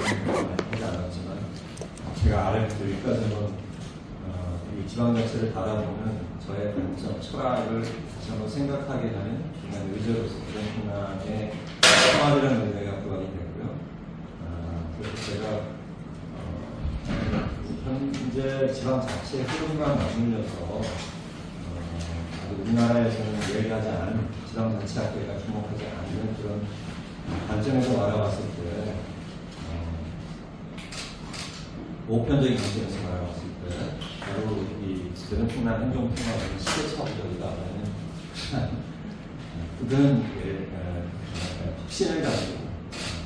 하지 않았지만 제가 아래부터 여기까지는 이 지방자치를 바라보는 저의 관점, 철학을 다시 한번 생각하게 하는 중요한 의제로서 기존신앙의 생활이라는 의미가 부각이 되고요. 그래서 제가 현재 지방자치의 흐름과 맞물려서 우리나라에서는 얘기하지 않은 지방자치학회가 주목하지 않는 그런 관점에서 바라봤을 때 보편적인 관점에서 바라봤을 때 바로 이 대중풍랑 행정통합은 시대착오적이다라는 그런 확신을 가지고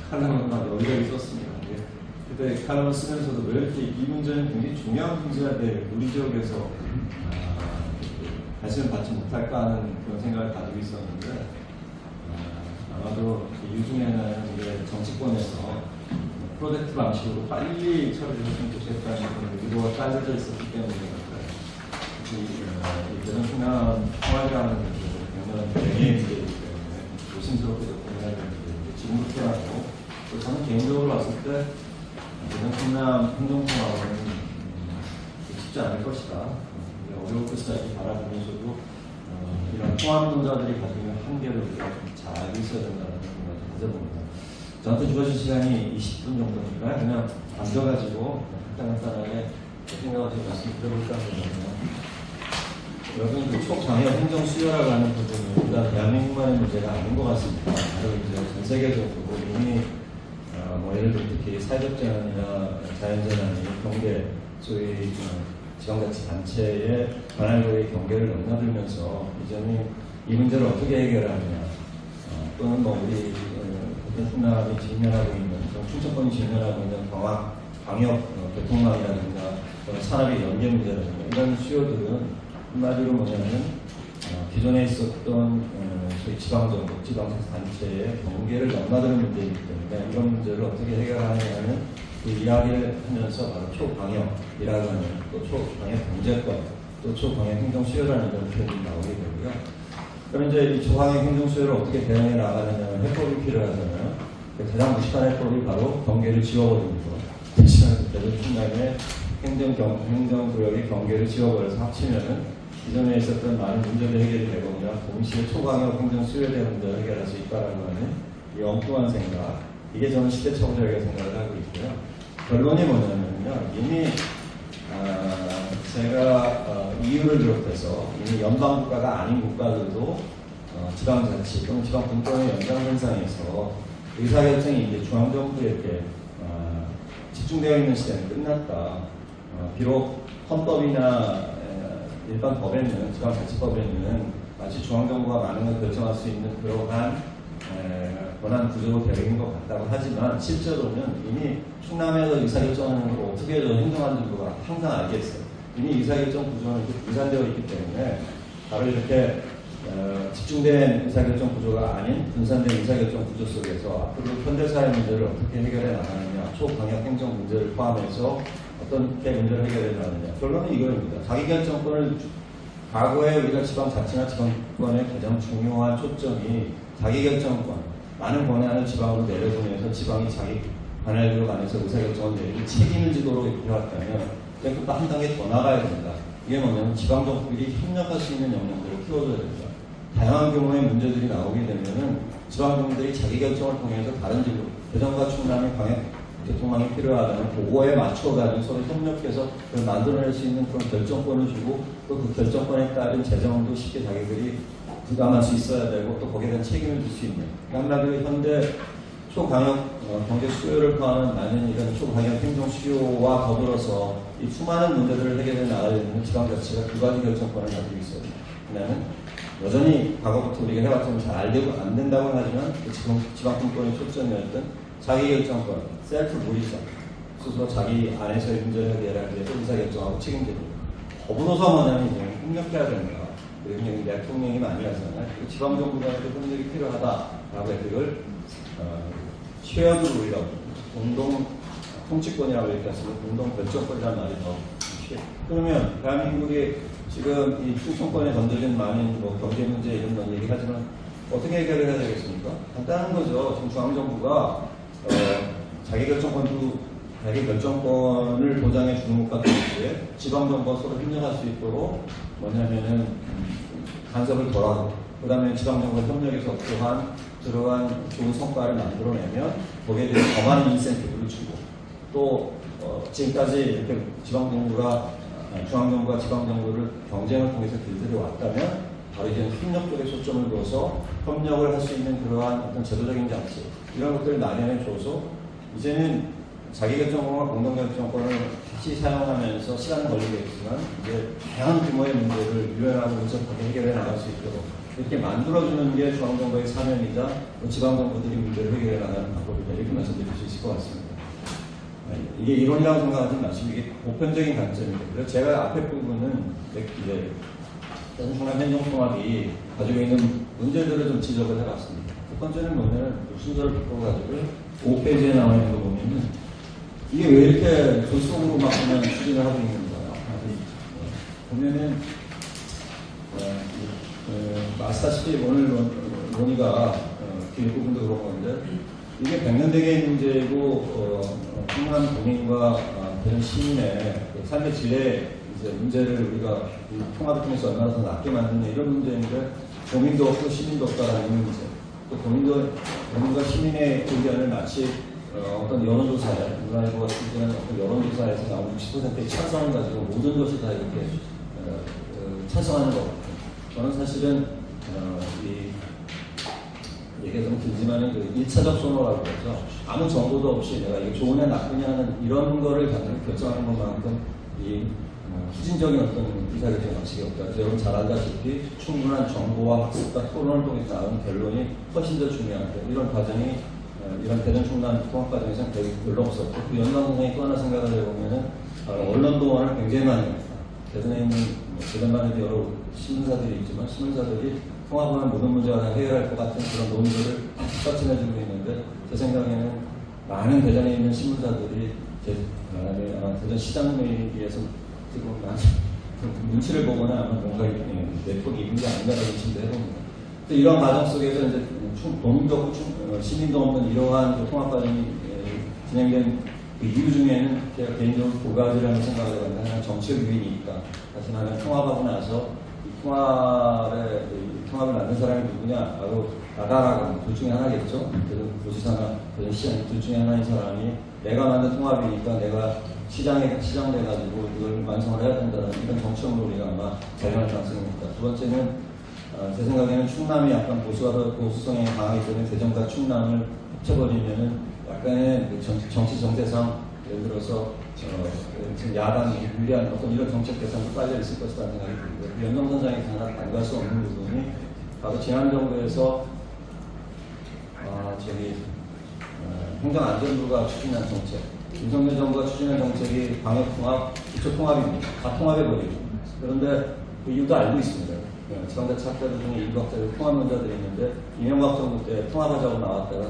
칼럼을 여기저기 썼습니다. 그때 칼럼을 쓰면서도 왜 이렇게 이 문제는 굉장히 중요한 문제가 될 우리 지역에서 관심을 받지 못할까 하는 그런 생각을 가지고 있었는데 아마도 요즘에는 이제 정치권에서 프로젝트 방식으로 빨리 처리를 했으면 좋겠다는 그런 의도가 깔려져 있었기 때문에 이 대전신앙 통합이라는 굉장히 대개의 문제이기 때문에 조심스럽게 접근해야 되는데 지금부터라도 저는 개인적으로 봤을 때 대전신앙 행정통합은 쉽지 않을 것이다. 어려울 것이다 이렇게 바라보면서도 이런 통합론자들이 가지고 있는 한계를 우리가 좀 잘 알고 있어야 된다는 생각을 가져봅니다. 저한테 주어진 시간이 20분 정도니까 그냥 앉아가지고 간단하게 생각을 좀 말씀드려볼까 하거든요. 여러분 그 촉장애 행정 수요라고 하는 부분은 일단 대한민국만의 문제가 아닌 것 같습니다. 바로 이제 전 세계적으로 이미 뭐 예를 들어 특히 사회적 재난이나 자연재난이 경계 소위 지방자치 단체의 관할구의 경계를 넘나들면서 이제는 이 문제를 어떻게 해결하느냐 또는 뭐 우리 대통령이 직면하고 있는 충청권이 직면하고 있는 광역 교통망이라든가 산업의 연계 문제라든가 이런 수요들은 한마디로 뭐냐면 기존에 있었던 소위 지방정부, 지방자치 단체의 경계를 넘나드는 문제이기 때문에 이런 문제를 어떻게 해결하느냐는 그 이야기를 하면서 바로 초광역이라고 하는 또 초광역 경제권, 또 초광역 행정 수요라는 이런 표현이 나오게 되고요. 그럼 이제 이 초광역 행정 수요를 어떻게 대응해 나가느냐는 해법이 필요하잖아요. 가장 무식한 해법이 바로 경계를 지워버리는 거. 대전신앙의 행정구역의 경계를 지워버려서 합치면은 기존에 있었던 많은 문제들 해결이 되거나 동시에 초광역 행정 수요에 대한 문제를 해결할 수 있다라고 하는 이 엉뚱한 생각. 이게 저는 시대착오적이라고 생각을 하고 있고요. 결론이 뭐냐면요. 이미 제가 이유를 비롯해서 이미 연방국가가 아닌 국가들도 지방자치 또는 지방분권의 연장선상에서 의사결정이 이제 중앙정부에게 집중되어 있는 시대는 끝났다. 비록 헌법이나 일반 법에는 지방자치법에는 마치 중앙정부가 많은 걸 결정할 수 있는 그러한 권한 구조로 되어 있는 것 같다고 하지만 실제로는 이미 충남에서 의사결정하는 걸 어떻게 행정하는 가 항상 알게 있어요. 이미 의사결정 구조는 이렇게 분산되어 있기 때문에 바로 이렇게 집중된 의사결정 구조가 아닌 분산된 의사결정 구조 속에서 앞으로 현대사회 문제를 어떻게 해결해 나가느냐, 초광역 행정 문제를 포함해서 어떻게 문제를 해결해 나가느냐. 결론은 이거입니다. 자기결정권을 과거에 우리가 지방자치나 지방권의 가장 중요한 초점이 자기결정권, 많은 권한을 지방으로 내려보내서 지방이 자기 관할구역 안에서 의사결정을 내리는 책임을 지도록 이렇게 해왔다면 그것도 한 단계 더 나가야 된다. 이게 뭐냐면 지방정부들이 협력할 수 있는 영역들을 키워줘야 된다. 다양한 경우의 문제들이 나오게 되면은 지방정부들이 자기결정을 통해서 다른 지구, 대전과 충남의 광역 교통망이 필요하다면 그거에 맞춰가지고 서로 협력해서 그걸 만들어낼 수 있는 그런 결정권을 주고 또 그 결정권에 따른 재정도 쉽게 자기들이 부담할 수 있어야 되고 또 거기에 대한 책임을 질 수 있는 한마디로 현대 초광역 경제 수요를 포함하는 많은 이런 초광역 행정 수요와 더불어서 이 수많은 문제들을 해결해 나가야 되는 지방자치가 두 가지 결정권을 가지고 있어요. 그다음에 여전히 과거부터 우리가 해왔지만 잘 안 된다고는 하지만 지금 지방분권의 초점이었던 자기결정권, 셀프 모리자, 스스로 자기 안에서의 문제를 해결하기 위해서 의사결정하고 책임집니다. 더불어서 뭐냐면 협력해야 된다. 그리고 대통령이 많이 하잖아요. 지방정부가 협력이 필요하다라고 해서 이걸 쉐어드 룰이라고 공동 통치권이라고 얘기했으면 공동 결정권이라는 말이 더 그러면 대한민국이 지금 이 충청권에 던져진 많은 뭐 경제 문제 이런 건 얘기하지만 어떻게 해결을 해야 되겠습니까? 간단한 거죠. 지금 중앙정부가 자기 자기결정권을 보장해 주는 것과 동시에 지방정부가 서로 협력할 수 있도록 뭐냐면은 간섭을 덜하고 그 다음에 지방정부가 협력해서 들어간 좋은 성과를 만들어내면 거기에 대해서 더 많은 인센티브를 주고 또 지금까지 이렇게 중앙정부가 지방정부를 경쟁을 통해서 길들여 왔다면 바로 이제 협력 쪽에 초점을 둬서 협력을 할 수 있는 그러한 어떤 제도적인 장치 이런 것들을 마련해 줘서 이제는 자기결정권과 공동결정권을 같이 사용하면서 시간은 걸리겠지만 이제 다양한 규모의 문제를 유연하고 분석하게 해결해 나갈 수 있도록 이렇게 만들어주는 게 중앙정부의 사명이자 지방정부들이 문제를 해결해 나가는 방법이다 이렇게 말씀드릴 수 있을 것 같습니다. 이게 이론이라고 생각하지 마시고 이게 보편적인 관점입니다. 그래서 제가 앞에 부분은 이제 중앙 행정통합이 가지고 있는 문제들을 좀 지적을 해봤습니다. 첫 번째는 뭐냐면 순서를 바꿔가지고 5페이지에 나와 있는 거 보면은 이게 왜 이렇게 졸속으로 막 그냥 추진을 하고 있는 거예요. 보면은 아시다시피 오늘 논의가 뒤에 부분도 그런 건데 이게 백년대계의 문제이고 충남 도민과 대전 시민의 삶의 질의 이제 문제를 우리가 통합을 통해서 얼마나 더 낫게 만드냐 이런 문제인데 도민도 없고 시민도 없다라는 문제 또 도민과 시민의 의견을 마치 어떤 여론조사에 문화일보 같은 경우는 어떤 여론조사에서 나온 60%의 찬성을 가지고 모든 것이 다 이렇게 찬성하는 것 같아요. 저는 사실은 얘기가 좀 길지만은 그 1차적 선호라고 그러죠. 아무 정보도 없이 내가 이게 좋으냐 나쁘냐 하는 이런 거를 결정하는 것만큼 후진적인 어떤 의사결정 방식이 없다. 그래서 여러분 잘 알다시피 충분한 정보와 학습과 토론을 통해서 나온 결론이 훨씬 더 중요한데 이런 과정이 이런 대전 충남 통합 과정에서는 별로 없었고 그 연관 선생이 또 하나 생각을 해보면은 언론 동원을 굉장히 많이 했다. 대전에 있는 대전만 해도 여러 신문사들이 있지만 신문사들이 통합하면 모든 문제가 다 해결할 것 같은 그런 논의들을 펼쳐내주고 있는데 제 생각에는 많은 대전에 있는 신문사들이 대전 시장회의에서 지금 눈치를 보거나 아마 뭔가 네트워크 입은 게 아닌가라는 의심도 해봅니다. 이런 과정 속에서 이제 도민도 없고 시민도 없는 이러한 통합 과정이 진행된 그 이유 중에는 제가 개인적으로 두 가지라는 생각을 해봤는데 하나는 정치적 요인이 있다. 다시 말하면 통합하고 나서 이 통합을 만든 사람이 누구냐? 바로 나다라고 둘 중에 하나겠죠. 도지사나 시장 둘 중에 하나인 사람이 내가 만든 통합이니까 내가 시장돼가지고 이걸 완성을 해야 된다는 이런 정치적 논리가 아마 발견할 가능성이 있다. 두 번째는 제 생각에는 충남이 약간 보수성이 강하기 때문에 대전과 충남을 합쳐버리면은 약간의 정치 정세상 예를 들어서 지금 야당이 유리한 어떤 이런 정책 대상도 깔려 있을 것이라는 생각이 들고요. 연정선상에서 하나 반대할 수 없는 부분이 바로 지난 정부에서 행정안전부가 추진한 정책, 윤석열 정부가 추진한 정책이 방역통합, 기초통합입니다. 다 통합해버리고. 그런데 그 이유도 알고 있습니다. 지방자치학자들 중에 일부학자들 통합 논자들이 있는데 이명박 정부 때 통합하자고 나왔다가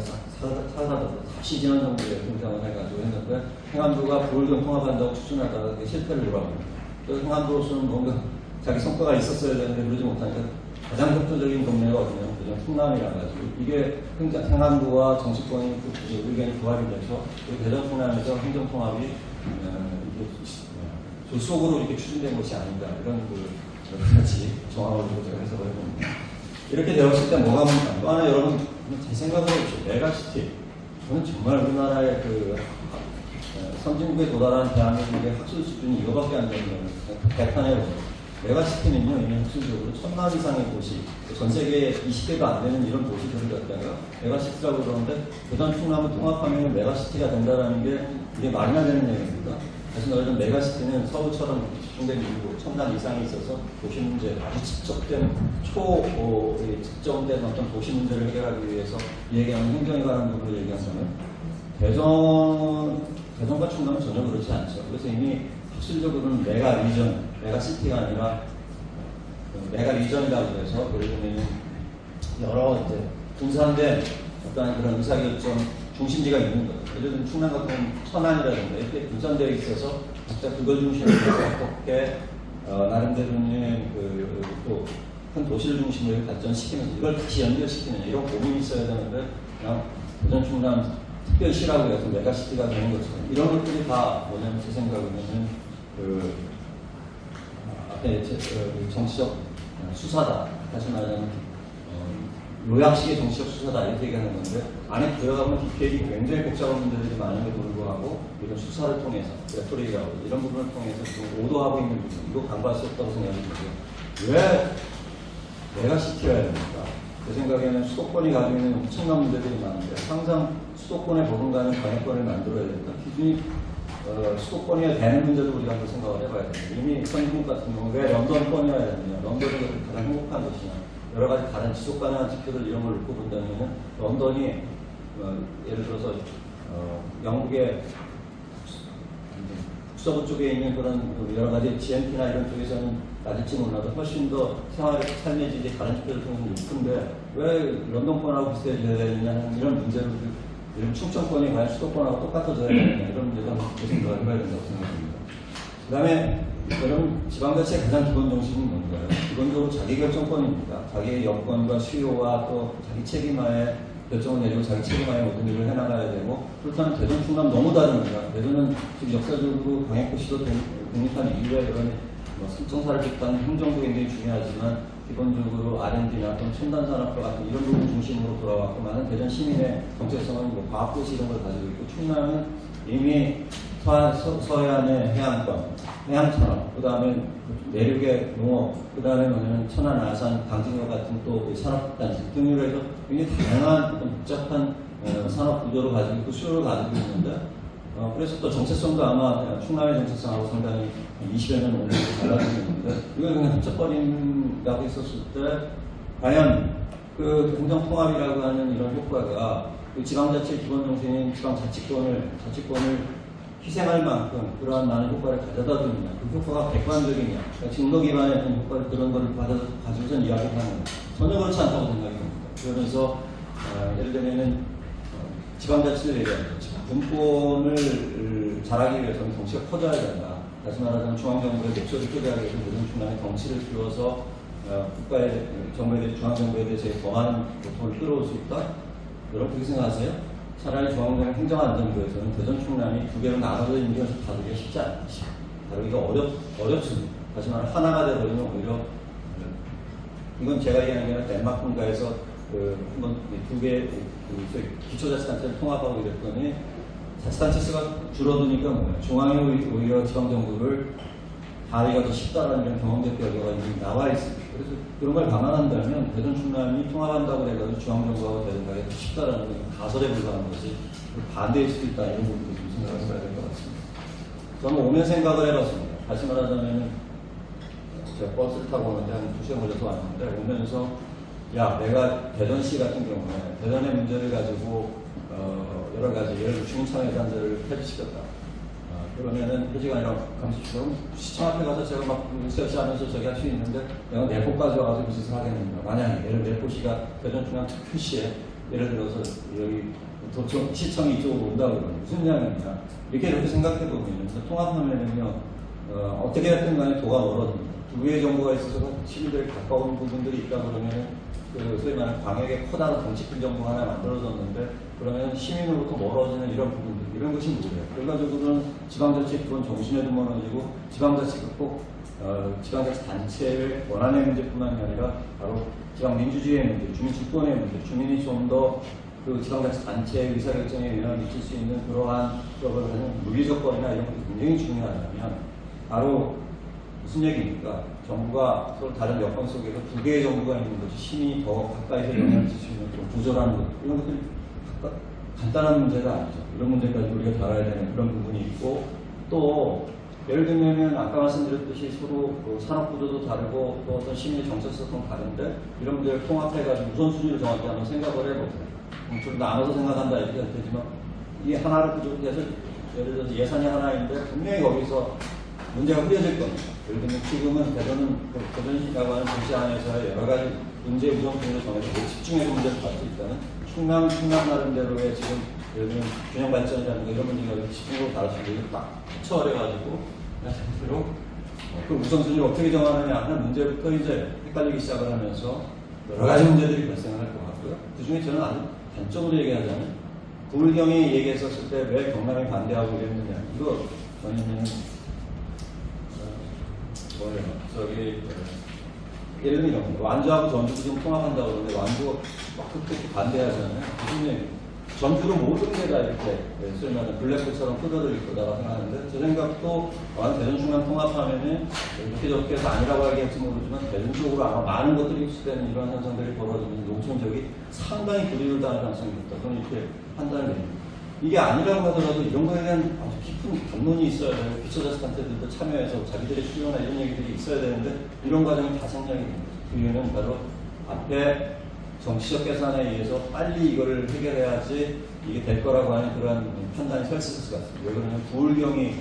다시 지난 정부에 등장을 해가지고 했는데 행안부가 불경 통합한다고 추진하다가 실패를 요합니다. 그래서 행안부로서는 뭔가 자기 성과가 있었어야 되는데 그러지 못하니까 가장 대표적인 동네가 어디냐면 그냥 충남이라 가지고 이게 행안부와 정치권의 의견이 부합이 돼서 대전 충남에서 행정통합이 조속으로 이렇게 추진된 것이 아닌가 이런 여러 가지 정황을 제가 해석을 해봅니다. 이렇게 되었을 때 뭐가 또 하나 여러분 제 생각으로 메가시티 저는 정말 우리나라의 선진국에 도달한 대한민국의 학술 수준이 이거밖에 안 되는 거예요. 대탄해요. 메가시티는요, 이미 학술적으로 1000만 이상의 도시, 전 세계에 20개도 안 되는 이런 도시들을 갖다가 메가시티라고 그러는데 대전 충남을 통합하면 메가시티가 된다는 게 이게 말이나 되는 얘기입니다. 다시 말하면 메가시티는 서울처럼 집중된 인구 1000만 이상이 있어서 도시 문제, 아주 측정된 어떤 도시 문제를 해결하기 위해서 얘기하는 행정에 관한 부분을 얘기한다면 대전과 충남은 전혀 그렇지 않죠. 그래서 이미 실질적으로는 메가시티가 아니라 메가리전이라고 해서 예를 들면 여러 이제 분산된 어떤 그런 의사결정 중심지가 있는 거예요. 예를 들면 충남 같은 천안이라든가 이렇게 분산되어 있어서 각자 그걸 중심으로 어떻게 나름대로는 또 큰 도시를 중심으로 발전시키면서 이걸 다시 연결시키는 이런 고민이 있어야 되는데 그냥 대전 충남 특별시라고 해서 메가시티가 되는 것처럼 이런 것들이 다 뭐냐면 제 생각에는 앞에 정치적 수사다. 다시 말하면 요약식의 정치적 수사다 이렇게 얘기하는 건데 안에 들어가면 디테일이 굉장히 복잡한 문제들이 많은데 불구하고 이런 수사를 통해서 레토릭이라고 이런 부분을 통해서 좀 오도하고 있는 부분 이거 간과할 수 없다고 생각합니다. 왜 메가시티여야 됩니까? 제 생각에는 수도권이 가지고 있는 엄청난 문제들이 많은데 항상 수도권에 버금가는 광역권을 만들어야 된다. 기준이 수도권이어야 되는 문제도 우리가 한번 생각을 해봐야 됩니다. 이미 선진국 같은 경우 왜 런던권이어야 되느냐, 런던이 가장 행복한 도시냐, 여러 가지 다른 지속 가능한 지표들 이런 걸 놓고 본다면 런던이 예를 들어서 영국의 북서부 쪽에 있는 그런 여러 가지 GNP나 이런 쪽에서는 낮을지 몰라도 훨씬 더 삶의 질이 다른 지표를 통해서 높은데 왜 런던권하고 비슷해져야 되느냐는 이런 문제를 이런 충청권이 과연 수도권하고 똑같아져야 되느냐 이런 문제도 한번 생각을 해봐야 된다고 생각합니다. 그 다음에 여러분 지방자치의 가장 기본 정신은 뭔가요? 기본적으로 자기결정권입니다. 자기의 여건과 수요와 또 자기 책임하에 결정을 내리고 자기 책임하에 모든 일을 해나가야 되고 그렇다면 대전 충남 너무 다릅니다. 대전은 지금 역사적으로 광역도시도 독립한 이후에 이런 성찰을 비롯한 행정도 굉장히 중요하지만 기본적으로 R&D나 또는 첨단산업과 같은 이런 부분 중심으로 돌아왔고 많은 대전 시민의 정체성은 뭐 과학도시 이런 걸 가지고 있고 충남은 이미 서해안의 해안권, 해양산업, 그 다음에 내륙의 농업, 그 다음에 뭐냐면 천안, 아산, 강진역 같은 또 산업단지 등으로 해서 굉장히 다양한 복잡한 산업 구조를 가지고 있고 수요를 가지고 있는데 그래서 또 정체성도 아마 충남의 정체성하고 상당히 20여 년 오래 달라지고 있는데 이걸 그냥 훔쳐버린다고 했었을 때 과연 그 행정통합이라고 하는 이런 효과가 그 지방자치의 기본 정신인 지방자치권을 희생할 만큼 그러한 많은 효과를 가져다 주느냐, 그 효과가 객관적이냐, 그러니까 증거 기반의 어떤 효과를 그런 거를 가지고선 이야기를 하는 전혀 그렇지 않다고 생각이 듭니다. 그러면서 예를 들면은 지방자치를 얘기하는 거죠. 분권을 잘하기 위해서는 덩치가 커져야 된다. 다시 말하자면 중앙정부의 목소리를 크게 하기 위해서 모든 중간에 덩치를 키워서 국가의 정부에 대해 중앙정부에 대해서 더 많은 보통을 끌어올 수 있다. 여러분 그렇게 생각하세요? 차라리 중앙정부 행정안전부에서는 대전 충남이 두 개로 나눠져 있는 것을 다루기가 쉽지 않습니다. 다루기가 어렵습니다. 다시 말하면 하나가 되어버리면 오히려 이건 제가 얘기하는 게 아니라 덴마크인가에서 한번 두 개 기초자치단체를 통합하고 이랬더니 자치단체 수가 줄어드니까 뭐예요? 중앙이 오히려 지방정부를 다루기가 더 쉽다라는 이런 경험적 결과가 이미 나와 있습니다. 그래서 그런 걸 감안한다면 대전 충남이 통합한다고 해가지고 중앙정부하고 대전하기 더 쉽다라는 건 가설에 불과한 것이 반대일 수도 있다 이런 부분도 좀 생각을 해봐야 될 것 같습니다. 저는 오면 생각을 해봤습니다. 다시 말하자면 제가 버스를 타고 오는데 한 2시간 걸려서 왔는데 오면서 내가 대전시 같은 경우에 대전의 문제를 가지고 여러 가지 예를 들어 주민참여단체를 폐지시켰다. 그러면은 폐지가 아니라 감시처럼 시청 앞에 가서 제가 막 으쌰으쌰하면서 저기 할 수 있는데 내가 내포까지 와가지고 그 짓을 하겠는가. 만약에 예를 내포시가 대전 중앙 특区시에 예를 들어서 여기 도청 시청이 이쪽으로 온다 그러면 무슨 양이냐 이렇게 생각해 보면 통합하면은요 어떻게 됐든 간에 도가 멀어집니다. 두 개의 정부가 있어서 시민들이 가까운 부분들이 있다 그러면은 소위 말하는 광역의 커다란 덩치 큰 정부 하나 만들어졌는데 그러면 시민으로부터 멀어지는 이런 부분들 이런 것이 뭐예요? 결과적으로는 지방자치 기본 정신에도 멀어지고 지방자치가 꼭 지방자치 단체의 원안의 문제뿐만이 아니라 바로 지방민주주의의 문제, 주민주권의 문제, 주민이 좀 더 그 지방자치 단체의 의사결정에 영향을 미칠 수 있는 그러한 그걸 하는 물리적 거리나 이런 것도 굉장히 중요하다면 바로 무슨 얘기입니까? 정부가 서로 다른 여건 속에서 두 개의 정부가 있는 것이 시민이 더 가까이서 영향을 미칠 수 있는 그런 조절하는 것 이런 것들이 간단한 문제가 아니죠. 이런 문제까지 우리가 다뤄야 되는 그런 부분이 있고 또 예를 들면 아까 말씀드렸듯이 서로 산업구조도 다르고 또 어떤 시민의 정체성도 다른데 이런 문제를 통합해가지고 우선순위를 정확히 한번 생각을 해보세요. 좀 나눠서 생각한다 이렇게 할 테지만 이 하나를 구조해서 예를 들어서 예산이 하나인데 분명히 거기서 문제가 흐려질 겁니다. 예를 들면 지금은 대전이라고 하는 도시 안에서의 여러 가지 문제 우선순위를 정해서 집중해서 문제를 받을 수 있다는 충남 나름대로의 지금 예를 들면 균형 발전이라는 이런 문제가 집중적으로 다룰 수 있는 딱 처리해가지고 그 우선순위를 어떻게 정하느냐 하는 문제부터 이제 헷갈리기 시작을 하면서 여러 가지 문제들이 발생할 것 같고요. 그 중에 저는 아주 단적으로 얘기하자면 부울경이 얘기했었을 때 왜 경남이 반대하고 이랬느냐. 이거 뭐냐면 뭐예요? 저기 예를 들면 이런 거. 완주하고 전주도 지금 통합한다고 그러는데 완주가 막 그렇게 반대하잖아요. 무슨 얘기? 전주로 모든 게 다 이렇게 소위 말하는 블랙홀처럼 쏟아질 거다라고 생각하는데 제 생각도 대전 충남 통합하면은 이렇게 저렇게 해서 아니라고 하기할지 모르지만 대전 쪽으로 아마 많은 것들이 흡수되는 이런 현상들이 벌어지면 농촌 지역이 상당히 불이익을 당할 가능성이 있다. 저는 이렇게 판단을 해요. 이게 아니라고 하더라도 이런 거에 대한 아주 깊은 견론이 있어야 돼요. 기초자치단체들도 참여해서 자기들의 수요나 이런 얘기들이 있어야 되는데 이런 과정이 다 생략이 됩니다. 그 이유는 바로 앞에 정치적 계산에 의해서 빨리 이거를 해결해야지 이게 될 거라고 하는 그런 판단이 설 수 있을 것 같습니다. 왜 그러냐면 부울경이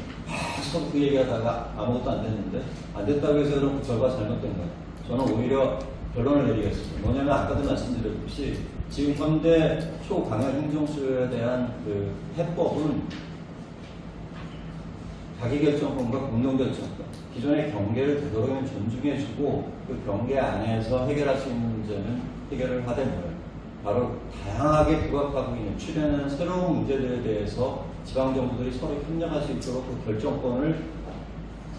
계속 그 얘기하다가 아무것도 안 됐는데 안 됐다고 해서 그럼 그 결과가 잘못된 거예요. 저는 오히려 결론을 내리겠습니다. 뭐냐면 아까도 말씀드렸듯이 지금 현대 초강력 행정수요에 대한 그 해법은 자기결정권과 공동결정권, 기존의 경계를 되도록이면 존중해주고 그 경계 안에서 해결할 수 있는 문제는 해결을 하되 뭐예요. 바로 다양하게 부각하고 있는 출현하는 새로운 문제들에 대해서 지방정부들이 서로 협력할 수 있도록 그 결정권을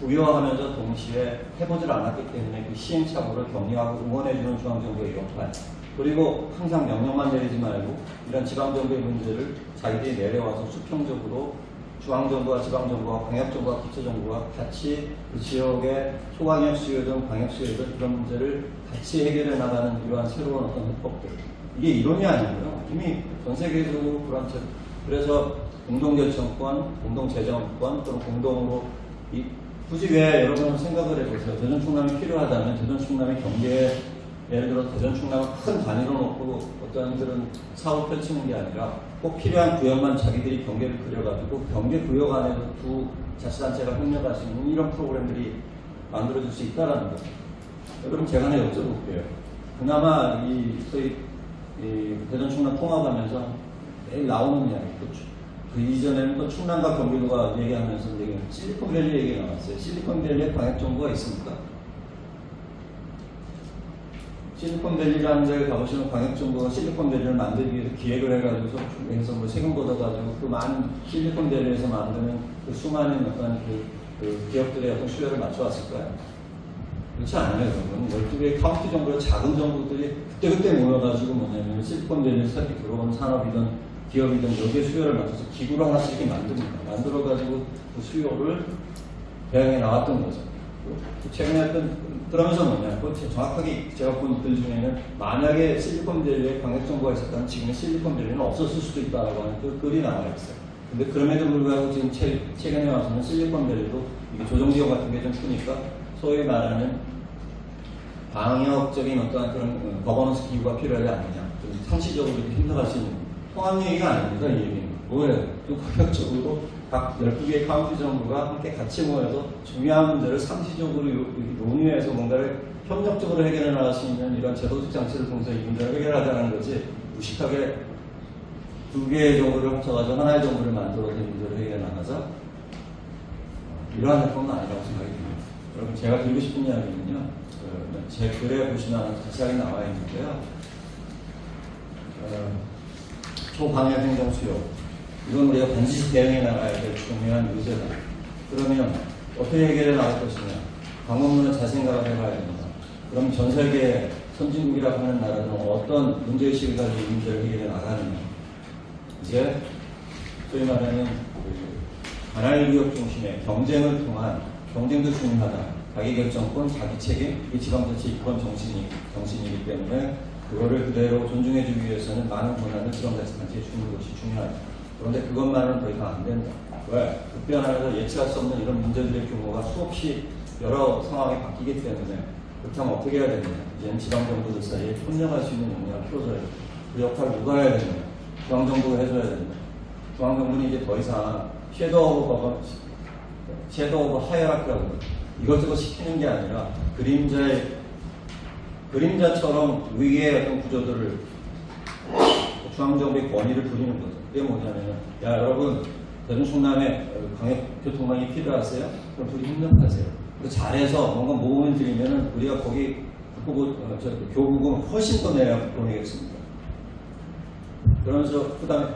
부여하면서 동시에 해보질 않았기 때문에 그 시행착오를 격려하고 응원해주는 중앙정부의 역할, 그리고 항상 명령만 내리지 말고 이런 지방정부의 문제를 자기들이 내려와서 수평적으로 중앙정부와 지방정부와 광역정부와 기초정부와 같이 그 지역의 소강력 수요든 광역 수요든 그런 문제를 같이 해결해 나가는 이러한 새로운 어떤 해법들, 이게 이론이 아니고요. 이미 전 세계적으로 그런 책, 그래서 공동결정권, 공동재정권 또는 공동으로 굳이 왜 여러분 생각을 해보세요. 대전 충남이 필요하다면 대전 충남의 경계에 예를 들어 대전 충남을 큰 단위로 놓고 어떤 그런 사업을 펼치는 게 아니라 꼭 필요한 구역만 자기들이 경계를 그려가지고 경계 구역 안에서 두 자치단체가 협력할 수 있는 이런 프로그램들이 만들어질 수 있다는 거죠. 그럼 제가 하나 여쭤볼게요. 그나마 소위 대전 충남 통합하면서 매일 나오는 이야기, 그 이전에는 또 충남과 경기도가 얘기하면서 실리콘밸리 얘기가 나왔어요. 실리콘밸리에 광역정부가 있습니까? 실리콘밸리라는 데를 가보시면 광역정부가 실리콘밸리를 만들기 위해서 기획을 해가지고 뭐 세금 걷어가지고 그 많은 실리콘밸리에서 만드는 그 수많은 어떤 그 기업들의 어떤 수요를 맞춰왔을까요? 그렇지 않아요, 여러분. 12개의 카운티 정부의 작은 정부들이 그때 모여가지고 뭐냐면 실리콘밸리 새롭게 들어오는 산업이든 기업이든 여기에 수요를 맞춰서 기구를 하나씩 이렇게 만듭니다. 만들어가지고 그 수요를 대응해 나왔던 거죠. 최근에 했던, 그러면서 뭐냐, 정확하게 제가 본 글 중에는 만약에 실리콘밸리에 광역정부가 있었다면 지금의 실리콘밸리는 없었을 수도 있다라고 하는 그 글이 나와 있어요. 근데 그럼에도 불구하고 지금 최근에 와서는 실리콘밸리도 이게 조정지역 같은 게 좀 크니까 소위 말하는 방역적인 어떠한 그런 거버넌스 기구가 필요하지 않느냐. 좀 상시적으로 이렇게 힘들어갈 수 있는 통합 얘기가 아닙니다. 이 얘기는. 뭐예요? 좀 가격적으로 각 12개의 카운티 정부가 함께 같이 모여서 중요한 문제를 상시적으로 논의해서 뭔가를 협력적으로 해결해 나갈 수 있는 이런 제도적 장치를 통해서 이 문제를 해결하자는 거지, 무식하게 두 개의 정부를 합쳐가지고 하나의 정부를 만들어서 이 문제를 해결해 나가자. 이러한 해법은 아니라고 생각이 듭니다. 여러분, 제가 드리고 싶은 이야기는요, 제 글에 보시면 자세하게 나와 있는데요. 초방역 행정 수요. 이건 우리가 반드시 대응해 나가야 될 중요한 문제다. 그러면 어떻게 해결해 나갈 것이냐. 방법론은 잘 생각을 해봐야 됩니다. 그럼 전 세계 선진국이라고 하는 나라는 어떤 문제의식을 가지고 이 문제를 해결해 나가느냐. 이제 소위 말하는 하나의 구역 중심의 경쟁을 통한, 경쟁도 중요하다. 자기결정권, 자기책임, 이 지방자치 이권 정신이기 때문에 그거를 그대로 존중해주기 위해서는 많은 권한을 지방자치단체에 주는 것이 중요하다. 그런데 그것만은 더 이상 안 된다. 왜? 급변하면서 예측할 수 없는 이런 문제들의 규모가 수없이 여러 상황이 바뀌기 때문에 그렇다면 어떻게 해야 되느냐. 이제는 지방정부들 사이에 협력할 수 있는 역량을 키워줘야 된다. 그 역할을 누가 해야 되느냐. 중앙정부가 해줘야 된다. 중앙정부는 이제 더 이상 섀도우 오브 하이어라키라고 이것저것 시키는 게 아니라 그림자처럼 위의 어떤 구조들을 중앙정부의 권위를 부리는 거죠. 그게 뭐냐면, 야, 여러분, 대전 충남에 광역교통망이 필요하세요? 그럼 둘이 협력하세요. 잘해서 뭔가 모금을 드리면은 우리가 거기 교부금 훨씬 더 보내겠습니다. 그러면서, 그 다음에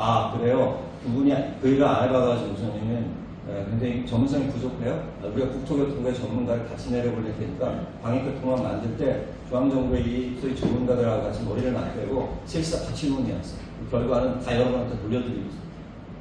아, 그래요? 그분이 그 일을 안 해봐가지고 우선은 굉장히 전문성이 부족해요. 우리가 국토교통부의 전문가를 같이 내려보낼 테니까 방위교통만 만들 때 중앙정부의 이 소위 전문가들하고 같이 머리를 맞대고 실사 같이 논의했어요. 그 결과는 다 여러분한테 돌려드리고 있어요.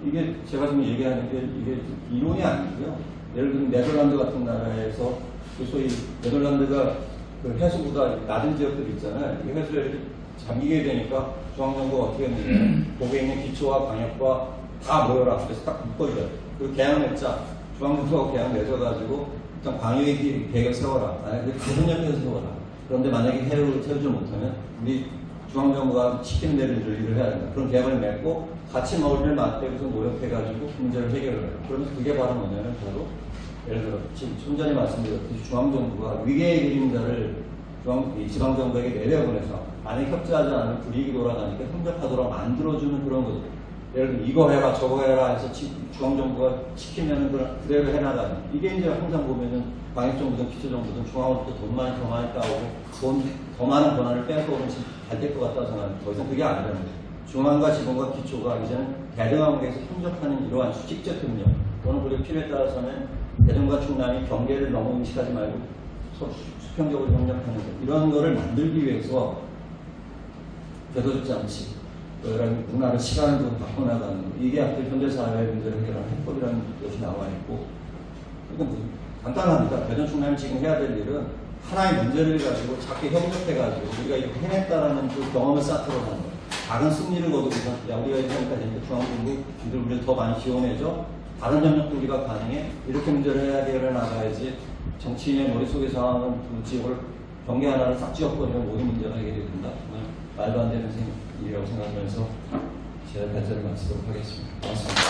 이게 제가 지금 얘기하는 게 이게 이론이 아니고요. 예를 들면 네덜란드 같은 나라에서 그 소위 네덜란드가 그 해수보다 낮은 지역들 있잖아요. 이 해수에 이렇게 잠기게 되니까 중앙정부가 어떻게 했느냐. 거기에 있는 기초와 광역과 다 모여라. 그래서 딱 묶어줘요. 그 계약 맺자. 중앙정부가 계약 맺어가지고 일단 광역의 계획을 세워라. 만약에 다른 역에서 세워라. 그런데 만약에 세우지 못하면 우리 중앙정부가 시키는 대로 일을 해야 된다. 그런 계약을 맺고 같이 머리를 맞대고서 노력해가지고 문제를 해결을 해요. 그러면 그게 바로 뭐냐면 바로 예를 들어 지금 좀 전에 말씀드렸듯이 중앙정부가 위계의 그림자를 지방정부에게 내려보내서 만약에 협조하지 않으면 불이익이 돌아가니까 협력하도록 만들어주는 그런 거죠. 예를 들어 이거 해라 저거 해라 해서 중앙정부가 시키면은 그대로 해나가는 이게 이제 항상 보면은 광역정부든 기초정부든 중앙으로부터 돈 많이 더 많이 따오고 더 많은 권한을 뺏어오면 잘될 것 같다고 생각합니다. 더 이상 그게 아니라는 거죠. 중앙과 지방과 기초가 이제는 대등하게에서 협력하는 이러한 수직적 협력 또는 그리고 필요에 따라서는 대전과 충남이 경계를 너무 의식하지 말고 서로 수평적으로 협력하는 것 이런 거를 만들기 위해서 궤도적 장치 이런 문화를 시간을 두고 바꿔나가는 이게 앞으로 현대사회의 문제를 해결하는 해법이라는 것이 나와 있고 이건 뭐 간단합니다. 대전 충남이 지금 해야 될 일은 하나의 문제를 가지고 작게 협력해가지고 우리가 이렇게 해냈다라는 그 경험을 쌓도록 하는 거예요. 작은 승리를 거두고서 야 우리가 이렇게 하니까 되니까 중앙정부 우리를 더 많이 지원해줘. 다른 협력도 우리가 가능해. 이렇게 문제를 해결해 나가야지 정치인의 머릿속에서 하는 그 지역을 경계 하나를 싹 지어버리면 모든 문제가 해결이 된다. 정말 말도 안 되는 일이라고 생각하면서 제 발제를 마치도록 하겠습니다. 고맙습니다.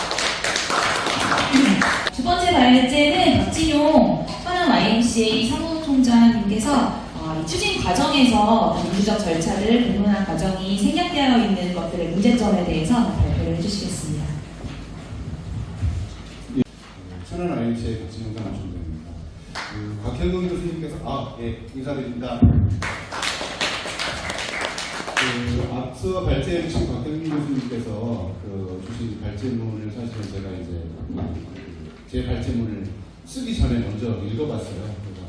두 번째 발제는 박진용 현안 YMCA 사무총장님께서 이 추진 과정에서 민주적 절차를 공론한 과정이 생략되어 있는 것들의 문제점에 대해서 발표를 해주시겠습니다. 천안 YMCA 박진용 사무총장입니다. 곽현근 교수님께서 인사드립니다. 앞서 발제해 주신 곽현근 교수님께서 주신 발제문을 사실은 제가 이제 제 발제문을 쓰기 전에 먼저 읽어봤어요.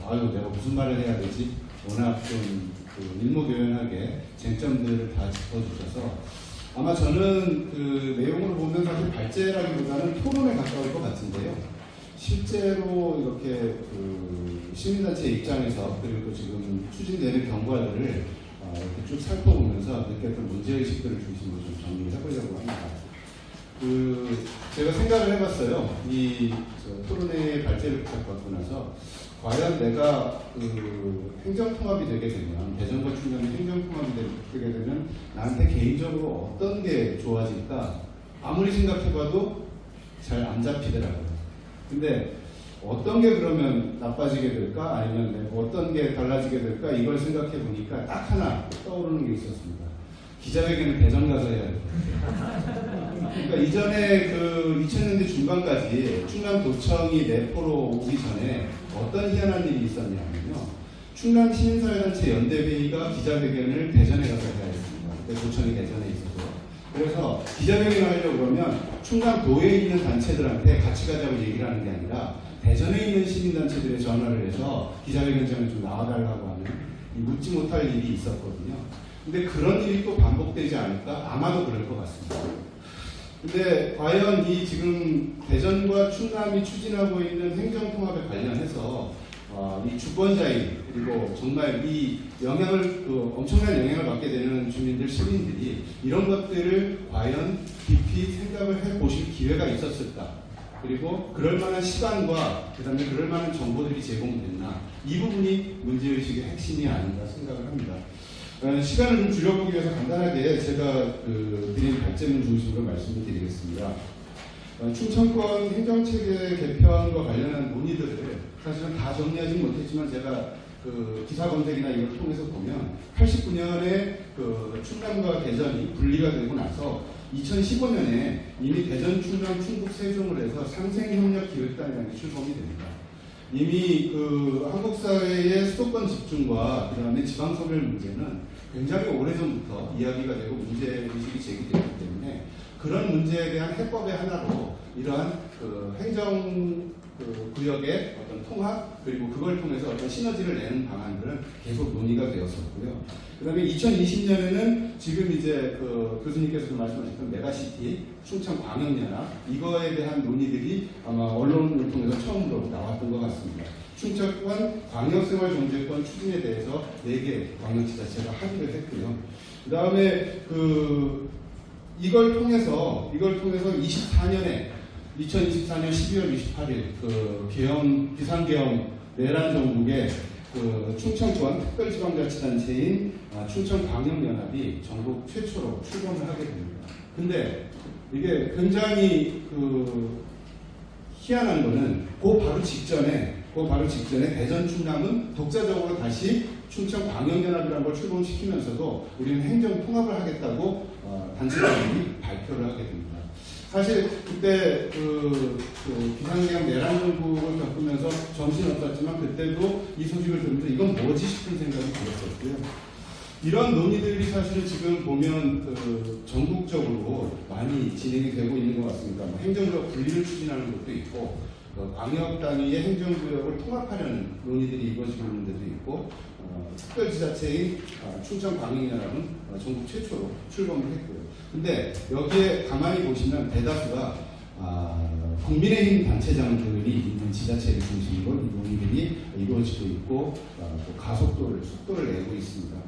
그래서 내가 무슨 말을 해야 되지? 워낙 좀 일목요연하게 쟁점들을 다 짚어주셔서 아마 저는 그 내용을 보면 사실 발제라기보다는 토론에 가까울 것 같은데요. 실제로 이렇게 시민단체 입장에서 그리고 또 지금 추진되는 경과들을 이렇게 쭉 살펴보면서 느꼈던 문제의식들을 중심으로 좀 정리를 해보려고 합니다. 제가 생각을 해봤어요. 토론회 발제를 부탁받고 나서 과연 내가 행정통합이 되게 되면 대전과 충남이 행정통합이 되게 되면 나한테 개인적으로 어떤 게 좋아질까 아무리 생각해봐도 잘 안 잡히더라고요. 근데 어떤 게 그러면 나빠지게 될까 아니면 어떤 게 달라지게 될까 이걸 생각해 보니까 딱 하나 떠오르는 게 있었습니다. 기자회견은 대전 가서 해야 돼요. 그러니까 이전에 2000년대 중반까지 충남도청이 내포로 오기 전에 어떤 희한한 일이 있었냐면요. 충남 시민사회단체 연대회의가 기자회견을 대전에 가서 해야 했습니다. 그때 도청이 대전에 있어서. 그래서 기자회견을 하려고 그러면 충남도에 있는 단체들한테 같이 가자고 얘기를 하는 게 아니라 대전에 있는 시민단체들에 전화를 해서 기자회견장에 좀 나와달라고 하는 묻지 못할 일이 있었거든요. 근데 그런 일이 또 반복되지 않을까? 아마도 그럴 것 같습니다. 근데 과연 이 지금 대전과 충남이 추진하고 있는 행정통합에 관련해서 이 주권자인 그리고 정말 이 영향을 엄청난 영향을 받게 되는 주민들 시민들이 이런 것들을 과연 깊이 생각을 해보실 기회가 있었을까? 그리고 그럴 만한 시간과 그다음에 그럴 만한 정보들이 제공됐나? 이 부분이 문제의식의 핵심이 아닌가 생각을 합니다. 시간을 좀 줄여보기 위해서 간단하게 제가 드린 발제문 중심으로 말씀을 드리겠습니다. 충청권 행정체계 개편과 관련한 논의들을 사실은 다 정리하지는 못했지만 제가 기사 검색이나 이걸 통해서 보면 89년에 충남과 대전이 분리가 되고 나서 2015년에 이미 대전, 충남, 충북, 세종을 해서 상생협력기획단이라는 게 출범이 됩니다. 이미 한국 사회의 수도권 집중과 그 다음에 지방소멸 문제는 굉장히 오래전부터 이야기가 되고 문제의식이 제기되기 때문에 그런 문제에 대한 해법의 하나로 이러한 그 행정 구역의 어떤 통합 그리고 그걸 통해서 어떤 시너지를 내는 방안들은 계속 논의가 되었었고요. 그다음에 2020년에는 지금 이제 그 교수님께서도 말씀하셨던 메가시티, 충청광역연합 이거에 대한 논의들이 아마 언론을 통해서 처음으로 나왔던 것 같습니다. 충청권 광역생활경제권 추진에 대해서 4개 광역지자체가 합의를 했고요. 그 다음에 이걸 통해서 2024년 12월 28일 비상계엄 내란 정국의 충청권 특별지방자치단체인 충청광역연합이 전국 최초로 출범을 하게 됩니다. 근데 이게 굉장히 희한한 거는 그 바로 직전에 대전 충남은 독자적으로 다시 충청광역연합이라는 걸 출범시키면서도 우리는 행정통합을 하겠다고 단체장이 발표를 하게 됩니다. 사실 그때 비상계엄 내란 정국을 겪으면서 정신없었지만 그때도 이 소식을 들으면서 이건 뭐지 싶은 생각이 들었었고요. 이런 논의들이 사실은 지금 보면 전국적으로 많이 진행이 되고 있는 것 같습니다. 행정구역 분리를 추진하는 것도 있고 광역 단위의 행정구역을 통합하려는 논의들이 이루어지고 있는 데도 있고 특별지자체인 충청광역연합은 전국 최초로 출범을 했고요. 근데 여기에 가만히 보시면 대다수가 국민의힘 단체장들이 있는 지자체를 중심으로 이 논의들이 이루어지고 있고 또 속도를 내고 있습니다.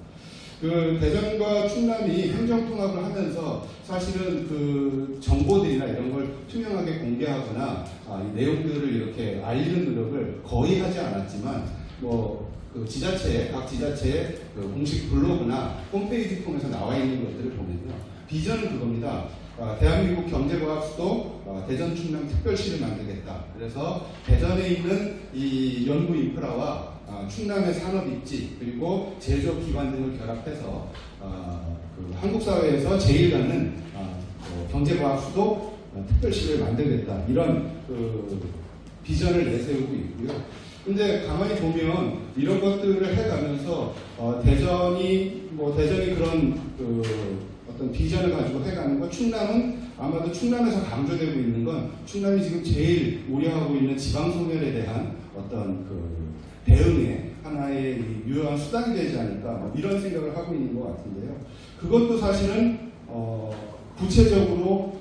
대전과 충남이 행정통합을 하면서 사실은 정보들이나 이런 걸 투명하게 공개하거나 이 내용들을 이렇게 알리는 노력을 거의 하지 않았지만 각 지자체의 공식 블로그나 홈페이지 통해서 나와 있는 것들을 보면요. 비전은 그겁니다. 대한민국 경제과학 수도 대전 충남 특별시를 만들겠다. 그래서 대전에 있는 이 연구 인프라와 충남의 산업 입지 그리고 제조업 기관 등을 결합해서 한국 사회에서 제일 가는 경제과학 수도 특별시를 만들겠다. 이런 비전을 내세우고 있고요. 근데 가만히 보면 이런 것들을 해가면서 대전이 그런 어떤 비전을 가지고 해가는 거, 충남은 아마도 충남에서 강조되고 있는 건 충남이 지금 제일 우려하고 있는 지방소멸에 대한 어떤 대응의 하나의 유효한 수단이 되지 않을까 이런 생각을 하고 있는 것 같은데요. 그것도 사실은 구체적으로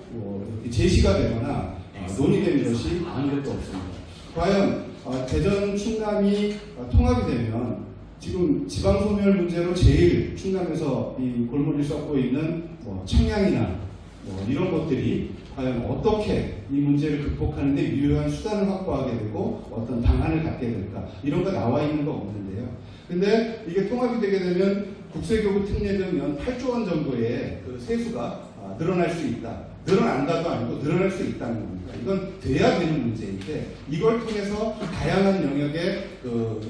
이렇게 제시가 되거나 논의된 것이 아무것도 없습니다. 과연 대전 충남이 통합이 되면 지금 지방소멸 문제로 제일 충남에서 이 골머리를 썩고 있는 청양이나 이런 것들이 과연 어떻게 이 문제를 극복하는 데 유효한 수단을 확보하게 되고 어떤 방안을 갖게 될까 이런 거 나와 있는 거 없는데요. 근데 이게 통합이 되게 되면 국세교부 특례금 연 8조 원 정도의 세수가 늘어날 수 있다. 늘어난다도 아니고 늘어날 수 있다는 겁니다. 이건 돼야 되는 문제인데 이걸 통해서 다양한 영역의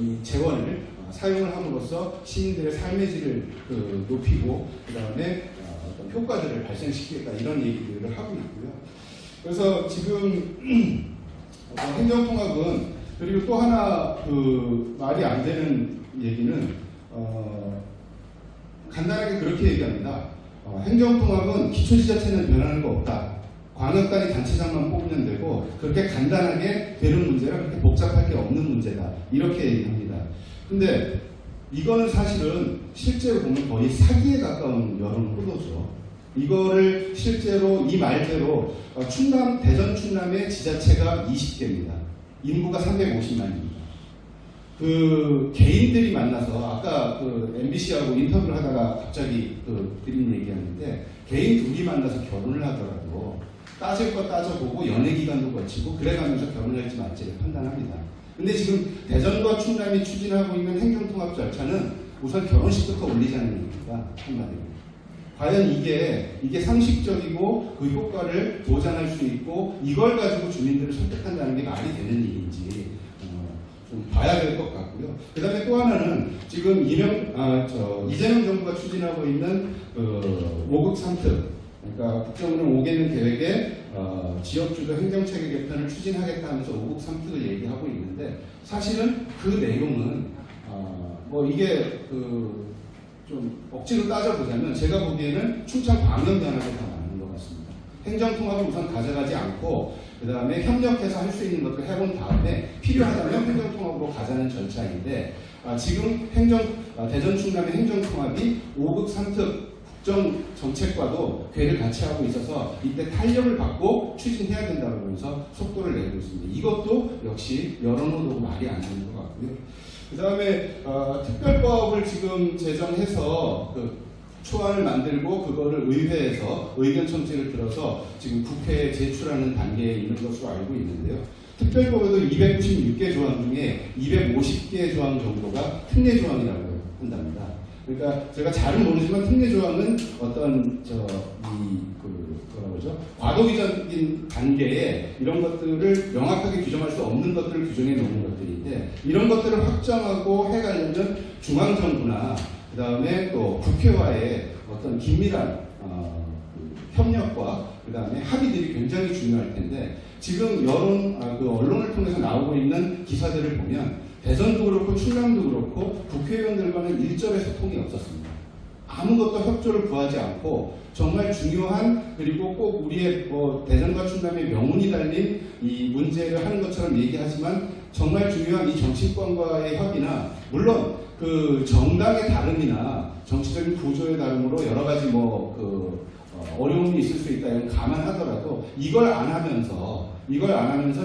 이 재원을 사용을 함으로써 시민들의 삶의 질을 높이고 그 다음에 어떤 효과들을 발생시키겠다 이런 얘기들을 하고 있고요. 그래서 지금 행정통합은 그리고 또 하나 말이 안 되는 얘기는 간단하게 그렇게 얘기합니다. 행정통합은 기초지자체는 변하는 거 없다. 광역단위 단체장만 뽑으면 되고 그렇게 간단하게 되는 문제가 그렇게 복잡할 게 없는 문제다. 이렇게 얘기합니다. 근데 이거는 사실은 실제로 보면 거의 사기에 가까운 여론 포도죠. 이거를 실제로 이 말대로 대전 충남의 지자체가 20개입니다. 인구가 350만입니다. 개인들이 만나서 아까 MBC하고 인터뷰를 하다가 갑자기 드린 얘기였는데 개인 둘이 만나서 결혼을 하더라도 따질 거 따져보고 연애 기간도 거치고 그래가면서 결혼할지 말지를 판단합니다. 근데 지금 대전과 충남이 추진하고 있는 행정통합 절차는 우선 결혼식부터 올리자는 얘기입니다. 한마디로. 과연 이게 상식적이고 그 효과를 보장할 수 있고 이걸 가지고 주민들을 설득한다는 게 말이 되는 일인지 좀 봐야 될 것 같고요. 그 다음에 또 하나는 지금 이재명 정부가 추진하고 있는 5급 3특 그러니까 국정운영 5개년 계획에 지역주도 행정체계 개편을 추진하겠다 하면서 5급 3특을 얘기하고 있는데 사실은 그 내용은 이게 좀 억지로 따져보자면 제가 보기에는 충청광역연합에 더 맞는 것 같습니다. 행정통합을 우선 가져가지 않고 그 다음에 협력해서 할 수 있는 것들 해본 다음에 필요하다면 행정통합으로 가자는 절차인데 지금 대전 충남의 행정통합이 5극 3특 국정 정책과도 궤를 같이 하고 있어서 이때 탄력을 받고 추진해야 된다고 하면서 속도를 내고 있습니다. 이것도 역시 여론으로 말이 안 되는 것 같고요. 그 다음에 특별법을 지금 제정해서 그 초안을 만들고 그거를 의회에서 의견 청취를 들어서 지금 국회에 제출하는 단계에 있는 것으로 알고 있는데요. 특별법에도 296개 조항 중에 250개 조항 정도가 특례 조항이라고 한답니다. 그러니까 제가 잘은 모르지만 특례 조항은 어떤 과도기적인 단계에 이런 것들을 명확하게 규정할 수 없는 것들을 규정해 놓은 것들인데 이런 것들을 확정하고 해가려면 중앙정부나 그 다음에 또 국회와의 어떤 긴밀한 협력과 그 다음에 합의들이 굉장히 중요할 텐데 지금 언론을 통해서 나오고 있는 기사들을 보면 대전도 그렇고 충남도 그렇고 국회의원들과는 일절의 소통이 없었습니다. 아무것도 협조를 구하지 않고 정말 중요한 그리고 꼭 우리의 대전과 충남의 명운이 달린 이 문제를 하는 것처럼 얘기하지만 정말 중요한 이 정치권과의 협의나 물론 그 정당의 다름이나 정치적인 구조의 다름으로 여러 가지 어려움이 있을 수 있다 이런 감안하더라도 이걸 안 하면서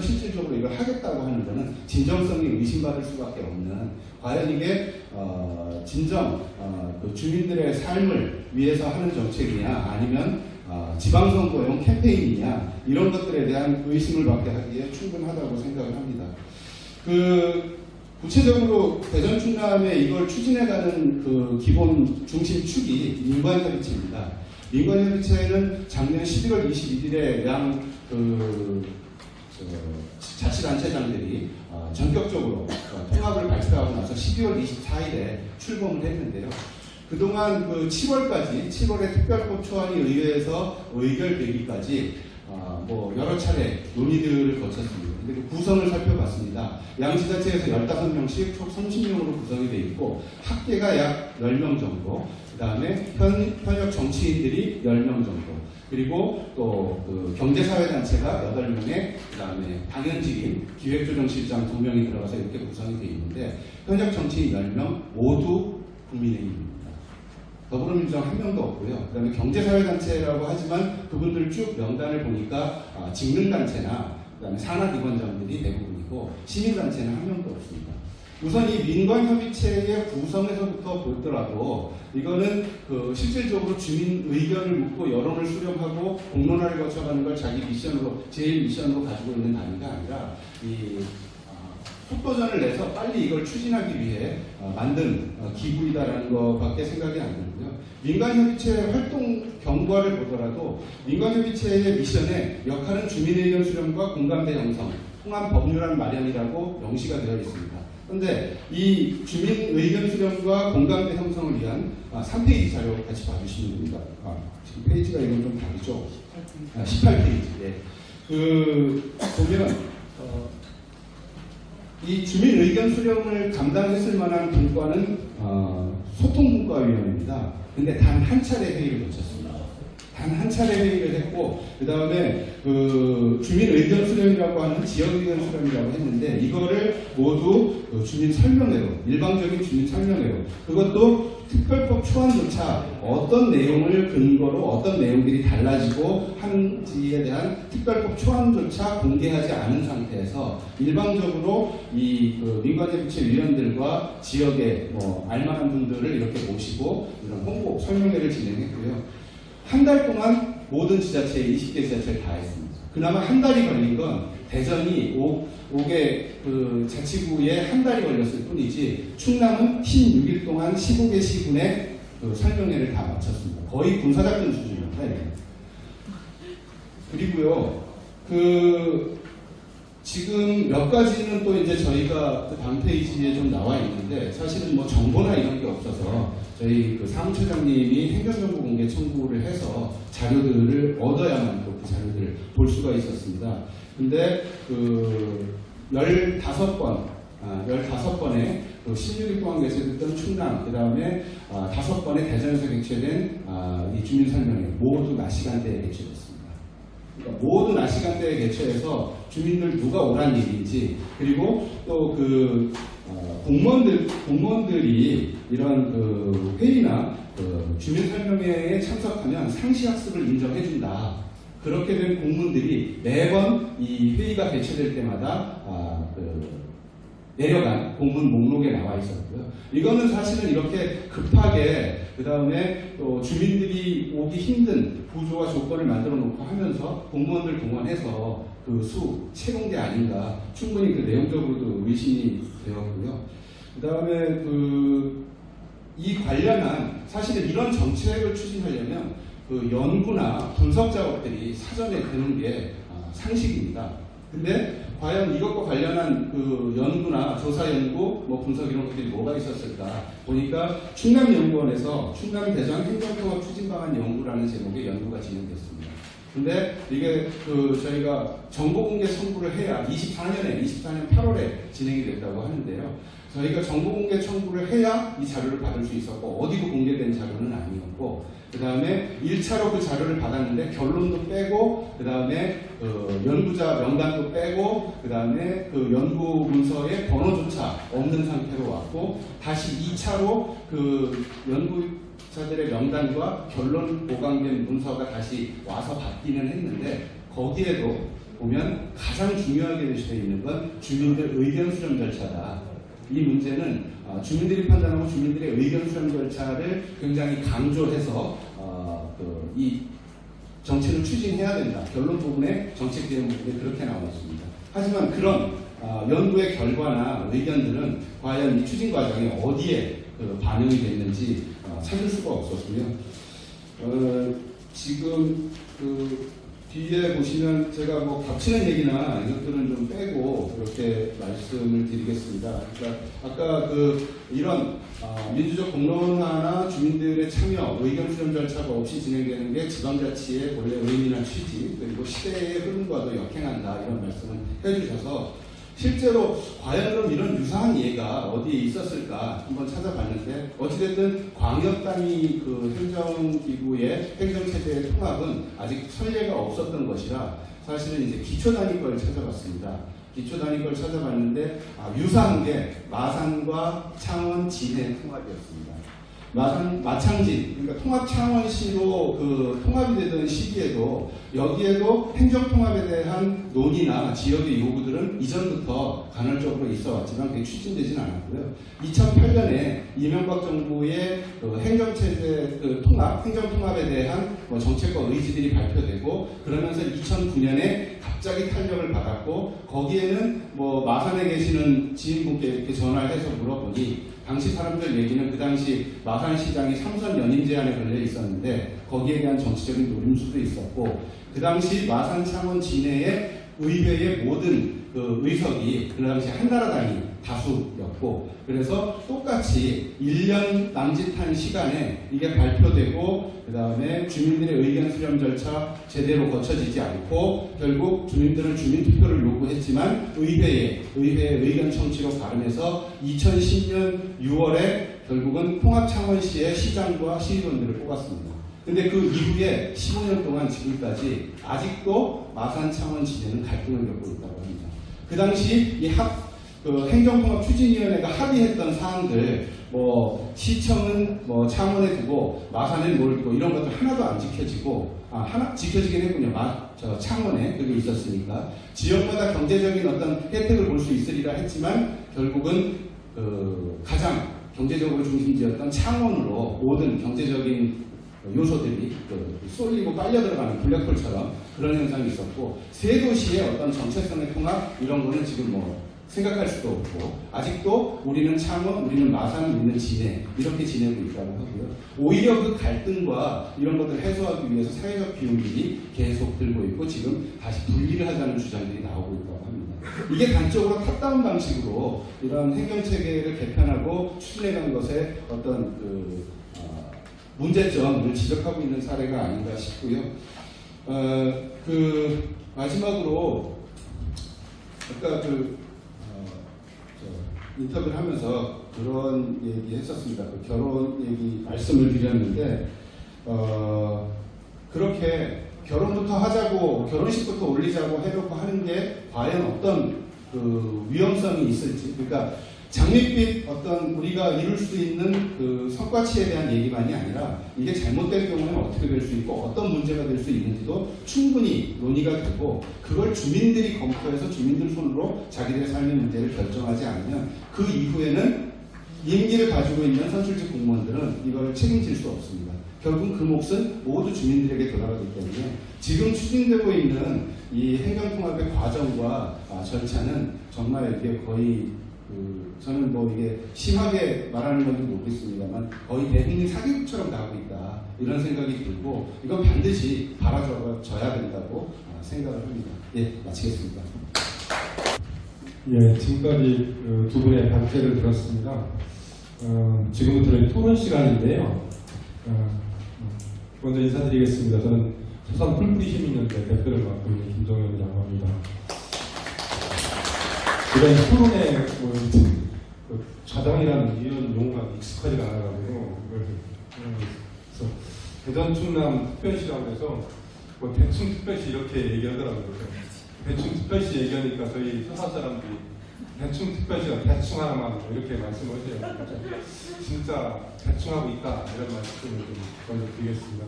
실질적으로 이걸 하겠다고 하는 것은 진정성이 의심받을 수밖에 없는 과연 이게 진정 그 주민들의 삶을 위해서 하는 정책이냐 아니면 지방선거용 캠페인이냐 이런 것들에 대한 의심을 받게 하기에 충분하다고 생각을 합니다. 구체적으로 대전 충남에 이걸 추진해가는 그 기본 중심 축이 민관협의체입니다. 민관협의체는 작년 11월 21일에 자치단체장들이 전격적으로 통합을 발표하고 나서 12월 24일에 출범을 했는데요. 그동안 7월에 특별법 초안이 의회에서 의결되기까지 여러 차례 논의들을 거쳤습니다. 근데 그 구성을 살펴봤습니다. 양시자체에서 15명씩 총 30명으로 구성이 되어 있고 학계가 약 10명 정도, 그 다음에 현역 정치인들이 10명 정도, 그리고 또 그 경제사회단체가 8명에 그 다음에 당연직인 기획조정실장 2명이 들어가서 이렇게 구성이 되어 있는데 현역 정치인 10명 모두 국민의힘입니다. 더불어민주당 1명도 없고요. 그 다음에 경제사회단체라고 하지만 그분들 쭉 명단을 보니까 직능단체나 그 다음에 산하기관장들이 대부분이고 시민단체는 1명도 없습니다. 우선 이 민관협의체의 구성에서부터 보더라도 이거는 실질적으로 주민 의견을 묻고 여론을 수렴하고 공론화를 거쳐가는 걸 자기 제일 미션으로 가지고 있는 단위가 아니라 속도전을 내서 빨리 이걸 추진하기 위해 만든 기구이다라는 것밖에 생각이 안 들고요. 민간협의체 활동 경과를 보더라도 민간협의체의 미션의 역할은 주민의견 수렴과 공감대 형성, 통합 법률안 마련이라고 명시가 되어 있습니다. 그런데 이 주민의견 수렴과 공감대 형성을 위한 3페이지 자료 같이 봐주시면 됩니다. 지금 페이지가 이건 좀 다르죠? 18페이지. 예. 보면 이 주민 의견 수렴을 감당했을 만한 분과는 소통분과위원회입니다. 근데 단 한 차례 회의를 거쳤습니다. 단 한 차례 회의를 했고 그 다음에 주민 의견 수렴이라고 하는 지역 의견 수렴이라고 했는데 이거를 모두 주민 설명회로 일방적인 주민 설명회로 그것도 특별법 초안조차 어떤 내용을 근거로 어떤 내용들이 달라지고 하는지에 대한 특별법 초안조차 공개하지 않은 상태에서 일방적으로 이 민관협의체 위원들과 지역의 알만한 분들을 이렇게 모시고 이런 홍보 설명회를 진행했고요. 한 달 동안 모든 지자체 20개 지자체를 다 했습니다. 그나마 한 달이 걸린 건 대전이 5개 자치구에 한 달이 걸렸을 뿐이지 충남은 16일 동안 15개 시군의 설명회를 다 마쳤습니다. 거의 군사작전 수준입니다. 그리고요, 지금 몇 가지는 또 이제 저희가 다음 페이지에 좀 나와 있는데 사실은 정보나 이런 게 없어서 저희 사무처장님이 행정정보 공개 청구를 해서 자료들을 얻어야만 그 자료들을 볼 수가 있었습니다. 근데 15번의 16일 동안 개최됐던 충남, 그 다음에 5번의 대전에서 개최된 이 주민설명회 모두 낮 시간대에 개최됐습니다. 그러니까 모든 낮 시간대에 개최해서 주민들 누가 오란 얘기인지, 그리고 또 그 공무원들이 이런 그 회의나 그 주민 설명회에 참석하면 상시 학습을 인정해준다. 그렇게 된 공문들이 매번 이 회의가 개최될 때마다 내려간 공문 목록에 나와 있었고요. 이거는 사실은 이렇게 급하게 그 다음에 또 주민들이 오기 힘든 구조와 조건을 만들어 놓고 하면서 공무원들 동원해서 그 채용대 아닌가, 충분히 그 내용적으로도 의심이 되었고요. 그 다음에 이 관련한, 사실은 이런 정책을 추진하려면 그 연구나 분석 작업들이 사전에 되는 게 상식입니다. 근데 과연 이것과 관련한 그 연구나 조사 연구, 뭐 분석 이런 것들이 뭐가 있었을까 보니까 충남연구원에서 충남대전 행정통합 추진방안 연구라는 제목의 연구가 진행됐습니다. 근데 이게 저희가 정보공개 청구를 해야 24년 8월에 진행이 됐다고 하는데요. 저희가 정보공개 청구를 해야 이 자료를 받을 수 있었고, 어디도 공개된 자료는 아니었고, 그 다음에 1차로 그 자료를 받았는데 결론도 빼고, 그 다음에 연구자 명단도 빼고, 그 다음에 그 연구 문서에 번호조차 없는 상태로 왔고, 다시 2차로 그 연구자들의 명단과 결론 보강된 문서가 다시 와서 받기는 했는데, 거기에도 보면 가장 중요하게 되어 있는 건 주민들 의견 수렴 절차다. 이 문제는 주민들이 판단하고 주민들의 의견 수렴 절차를 굉장히 강조해서 이 정책을 추진해야 된다. 결론 부분에 정책 대응 부분에 그렇게 나와 있습니다. 하지만 그런 연구의 결과나 의견들은 과연 이 추진 과정에 어디에 반영이 됐는지 찾을 수가 없었고요. 지금 뒤에 보시면 제가 뭐 겹치는 얘기나 이것들은 좀 빼고 그렇게 말씀을 드리겠습니다. 그러니까 아까 이런 민주적 공론화나 주민들의 참여, 의견 수렴 절차가 없이 진행되는 게 지방자치의 원래 의미나 취지, 그리고 시대의 흐름과도 역행한다, 이런 말씀을 해주셔서 실제로 과연 그럼 이런 유사한 예가 어디에 있었을까 한번 찾아봤는데, 어찌됐든 광역단위 행정기구의 행정체제의 통합은 아직 선례가 없었던 것이라 사실은 이제 기초단위 걸 찾아봤습니다. 기초단위 걸 찾아봤는데 유사한 게 마산과 창원, 진해 통합이었습니다. 마창진, 그러니까 통합 창원시로 통합이 되던 시기에도 여기에도 행정통합에 대한 논의나 지역의 요구들은 이전부터 간헐적으로 있어 왔지만 그게 추진되진 않았고요. 2008년에 이명박 정부의 행정체제 행정통합에 대한 정책과 의지들이 발표되고, 그러면서 2009년에 갑자기 탄력을 받았고, 거기에는 마산에 계시는 지인분께 이렇게 전화를 해서 물어보니 당시 사람들 얘기는 그 당시 마산시장이 3선 연임 제한에 걸려 있었는데 거기에 대한 정치적인 노림수도 있었고, 그 당시 마산, 창원, 진해의 의회의 모든 의석이 그 당시 한나라당이 다수였고, 그래서 똑같이 1년 남짓한 시간에 이게 발표되고, 그 다음에 주민들의 의견 수렴 절차 제대로 거쳐지지 않고, 결국 주민들은 주민투표를 요구했지만 의회의 의견 청취로 발언해서 2010년 6월에 결국은 통합창원시의 시장과 시의원들을 뽑았습니다. 근데 그 이후에 15년 동안 지금까지 아직도 마산, 창원, 진해는 갈등을 겪고 있다고 합니다. 그 당시 행정통합 추진위원회가 합의했던 사항들, 시청은 창원에 두고 마산에 뭘 두고 이런 것들 하나도 안 지켜지고, 지켜지긴 했군요. 창원에 그게 있었으니까 지역마다 경제적인 어떤 혜택을 볼 수 있으리라 했지만 결국은 가장 경제적으로 중심지였던 창원으로 모든 경제적인 요소들이 쏠리고 빨려 들어가는 블랙홀처럼 그런 현상이 있었고, 세 도시의 어떤 정체성의 통합 이런 거는 지금 생각할 수도 없고, 아직도 우리는 창원, 우리는 마산, 우리는 진해 이렇게 지내고 있다고 하고요. 오히려 그 갈등과 이런 것들을 해소하기 위해서 사회적 비용들이 계속 들고 있고, 지금 다시 분리를 하자는 주장들이 나오고 있다고 합니다. 이게 단적으로 탑다운 방식으로 이런 행정체계를 개편하고 추진해가는 것에 어떤 문제점을 지적하고 있는 사례가 아닌가 싶고요. 마지막으로 아까 인터뷰를 하면서 그런 얘기 했었습니다. 결혼 얘기 말씀을 드렸는데, 그렇게 결혼부터 하자고, 결혼식부터 올리자고 해놓고 하는 게 과연 어떤 그 위험성이 있을지. 그러니까 장밋빛 어떤 우리가 이룰 수 있는 그 성과치에 대한 얘기만이 아니라 이게 잘못될 경우에는 어떻게 될 수 있고 어떤 문제가 될 수 있는지도 충분히 논의가 되고, 그걸 주민들이 검토해서 주민들 손으로 자기들의 삶의 문제를 결정하지 않으면 그 이후에는 임기를 가지고 있는 선출직 공무원들은 이걸 책임질 수 없습니다. 결국 그 몫은 모두 주민들에게 돌아가기 때문에 지금 추진되고 있는 이 행정통합의 과정과 절차는 정말 이게 거의 저는 뭐 이게 심하게 말하는 건지 모르겠습니다만 거의 대국민 사기극처럼 나오고 있다, 이런 생각이 들고 이건 반드시 바라져야 된다고 생각을 합니다. 예, 마치겠습니다. 예, 지금까지 두 분의 발제를 들었습니다. 지금부터는 토론 시간인데요. 먼저 인사드리겠습니다. 저는 소산 풀뿌리 시민연대 대표를 맡고 있는 김정현이라고 합니다. 제가 이 토론에 좌장이라는 이런 용어가 익숙하지가 않아가지고 그래서 대전 충남 특별시라고 해서 뭐 대충 특별시 이렇게 얘기하더라고요. 대충 특별시 얘기하니까 저희 소산 사람들이 대충 특별시가 대충 하나만 이렇게 말씀을 하세요. 진짜 대충 하고 있다, 이런 말씀을 좀 먼저 드리겠습니다.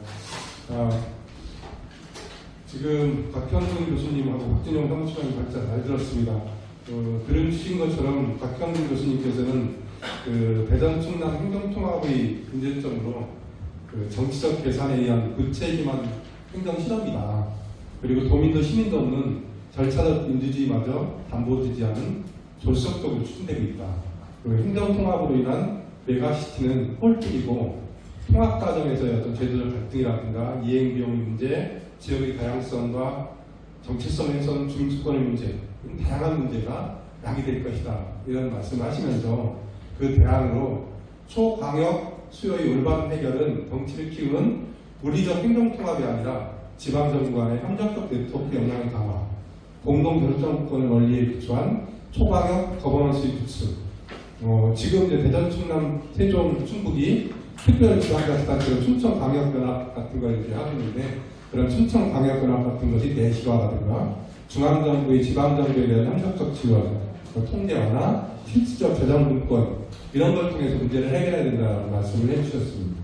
지금 박현근 교수님하고 박진영 사무총장님 발제 잘 들었습니다. 들으신 것처럼 박현근 교수님께서는 그 대전 충남 행정통합의 문제점으로 그 정치적 계산에 의한 구체기만 행정 실험이다. 그리고 도민도 시민도 없는 절차적 민주주의마저 담보되지 않은 졸속적으로 추진되고 있다. 그리고 행정통합으로 인한 메가시티는 홀쭉이고 통합 과정에서의 어떤 제도적 갈등이라든가 이행비용 문제, 지역의 다양성과 정체성 훼손, 주민주권의 문제, 다양한 문제가 야기될 것이다, 이런 말씀을 하시면서 그 대안으로 초광역 수요의 올바른 해결은 덩치를 키우는 물리적 행정통합이 아니라 지방정부 간의 협력적 네트워크 역량의 강화, 공동결정권의 원리에 기초한 초광역 거버넌스의 구축. 지금 이제 대전, 충남, 세종, 충북이 특별지방자치단체로 춘천광역연합 같은 걸 이제 하고 있는데, 그런 춘천광역연합 같은 것이 내시화라든가 중앙정부의 지방정부에 대한 협력적 지원, 통제 완화, 실질적 재정분권, 이런 걸 통해서 문제를 해결해야 된다는 말씀을 해주셨습니다.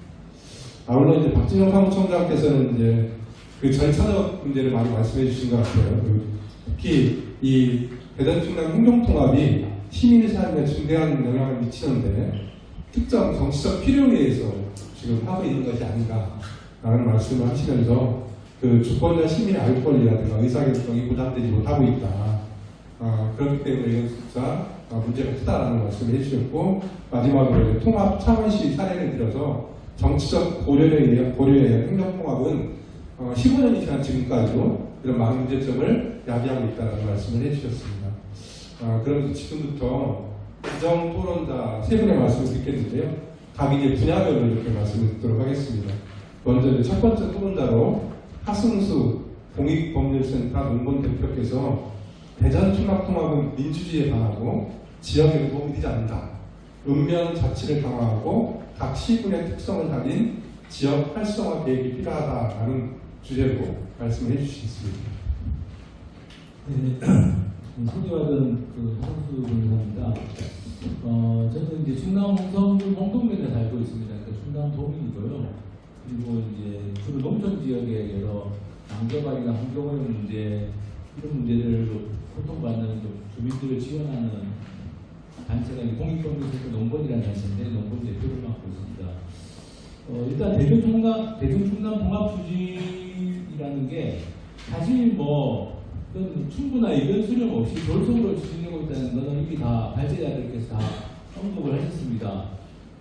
물론 이제 박진영 사무총장께서는 이제 그 절차적 문제를 많이 말씀해 주신 것 같아요. 특히 이 대전 충남 행정통합이 시민의 삶에 중대한 영향을 미치는데 특정 정치적 필요에 의해서 지금 하고 있는 것이 아닌가라는 말씀을 하시면서 그 주권자 시민의 알 권리라든가 의사결정이 보장되지 못하고 있다. 그렇기 때문에 이건 진짜 문제가 크다라는 말씀을 해주셨고, 마지막으로 통합 창원시 사례를 들어서 정치적 고려에 의한 행정통합은 15년이 지난 지금까지도 이런 많은 문제점을 야기하고 있다는 말씀을 해주셨습니다. 그럼 지금부터 구정 토론자 세 분의 말씀을 듣겠는데요. 각 이제 분야별로 이렇게 말씀을 듣도록 하겠습니다. 먼저 첫 번째 토론자로 하승수 공익법률센터 논본 대표께서 대전 충남통합은 민주주의에 반하고 지역에 도움이 되지 않는다. 읍면 자치를 강화하고 각 시군의 특성을 가진 지역 활성화 계획이 필요하다라는 주제로 말씀을 해주시겠습니다. 네, 소개받은 그 하승수 변호사입니다. 저는 이제 충남 홍성군 홍동면에 살고 있습니다. 그러니까 충남 도민이고요. 그리고 이제 주로 농촌 지역의 여러 양개발이나 환경오염 문제, 이런 문제를 고통받는 주민들을 지원하는 단체가 공익법률센터 농본이라는 단체인데 농본 대표를 맡고 있습니다. 일단 대전 충남 통합 추진이라는 게 사실 뭐 충분한 의견 수렴 없이 졸속으로 추진되고 있다는 것은 이미 다 발제자들께서 다 언급을 하셨습니다.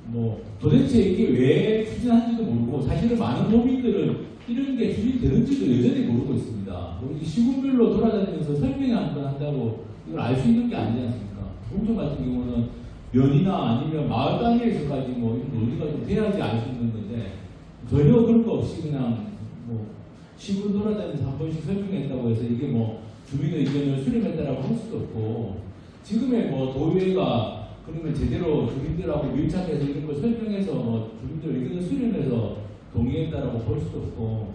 뭐 도대체 이게 왜 추진하는지도 모르고, 사실은 많은 도민들은 이런 게 추진되는지도 여전히 모르고 있습니다. 우리 시군별로 돌아다니면서 설명을 한번 한다고 이걸 알 수 있는 게 아니지 않습니까? 농촌 같은 경우는 면이나 아니면 마을 단위에서까지 뭐 이런 논의가 좀 돼야지 알 수 있는 건데, 전혀 그런 거 없이 그냥 뭐 시군 돌아다니면서 한 번씩 설명했다고 해서 이게 뭐 주민의 의견을 수렴했다라고 할 수도 없고, 지금의 뭐 도의회가 그러면 제대로 주민들하고 밀착해서 이런 걸 설명해서 뭐 주민들 의견을 수렴해서 동의했다라고 볼 수도 없고,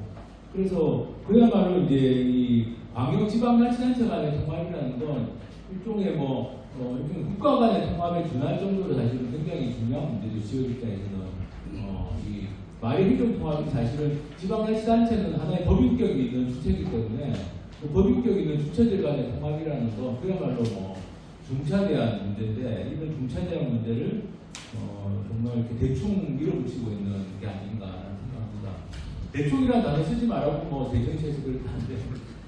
그래서 그야말로 이제 이 광역지방자치단체 간의 통합이라는 건 일종의 일종의 국가 간의 통합에 준할 정도로 사실은 굉장히 중요한 문제죠. 지역 입장에서는 이 말의 행정통합이 사실은 지방자치단체는 하나의 법인격이 있는 주체이기 때문에 그 법인격 있는 주체들 간의 통합이라는 건 그야말로 중차대한 문제인데 이런 중차대한 문제를 정말 이렇게 대충 밀어붙이고 있는 게 아닌가 생각합니다. 대충이라는 단어 쓰지 말라고 대전시에서 그렇다는데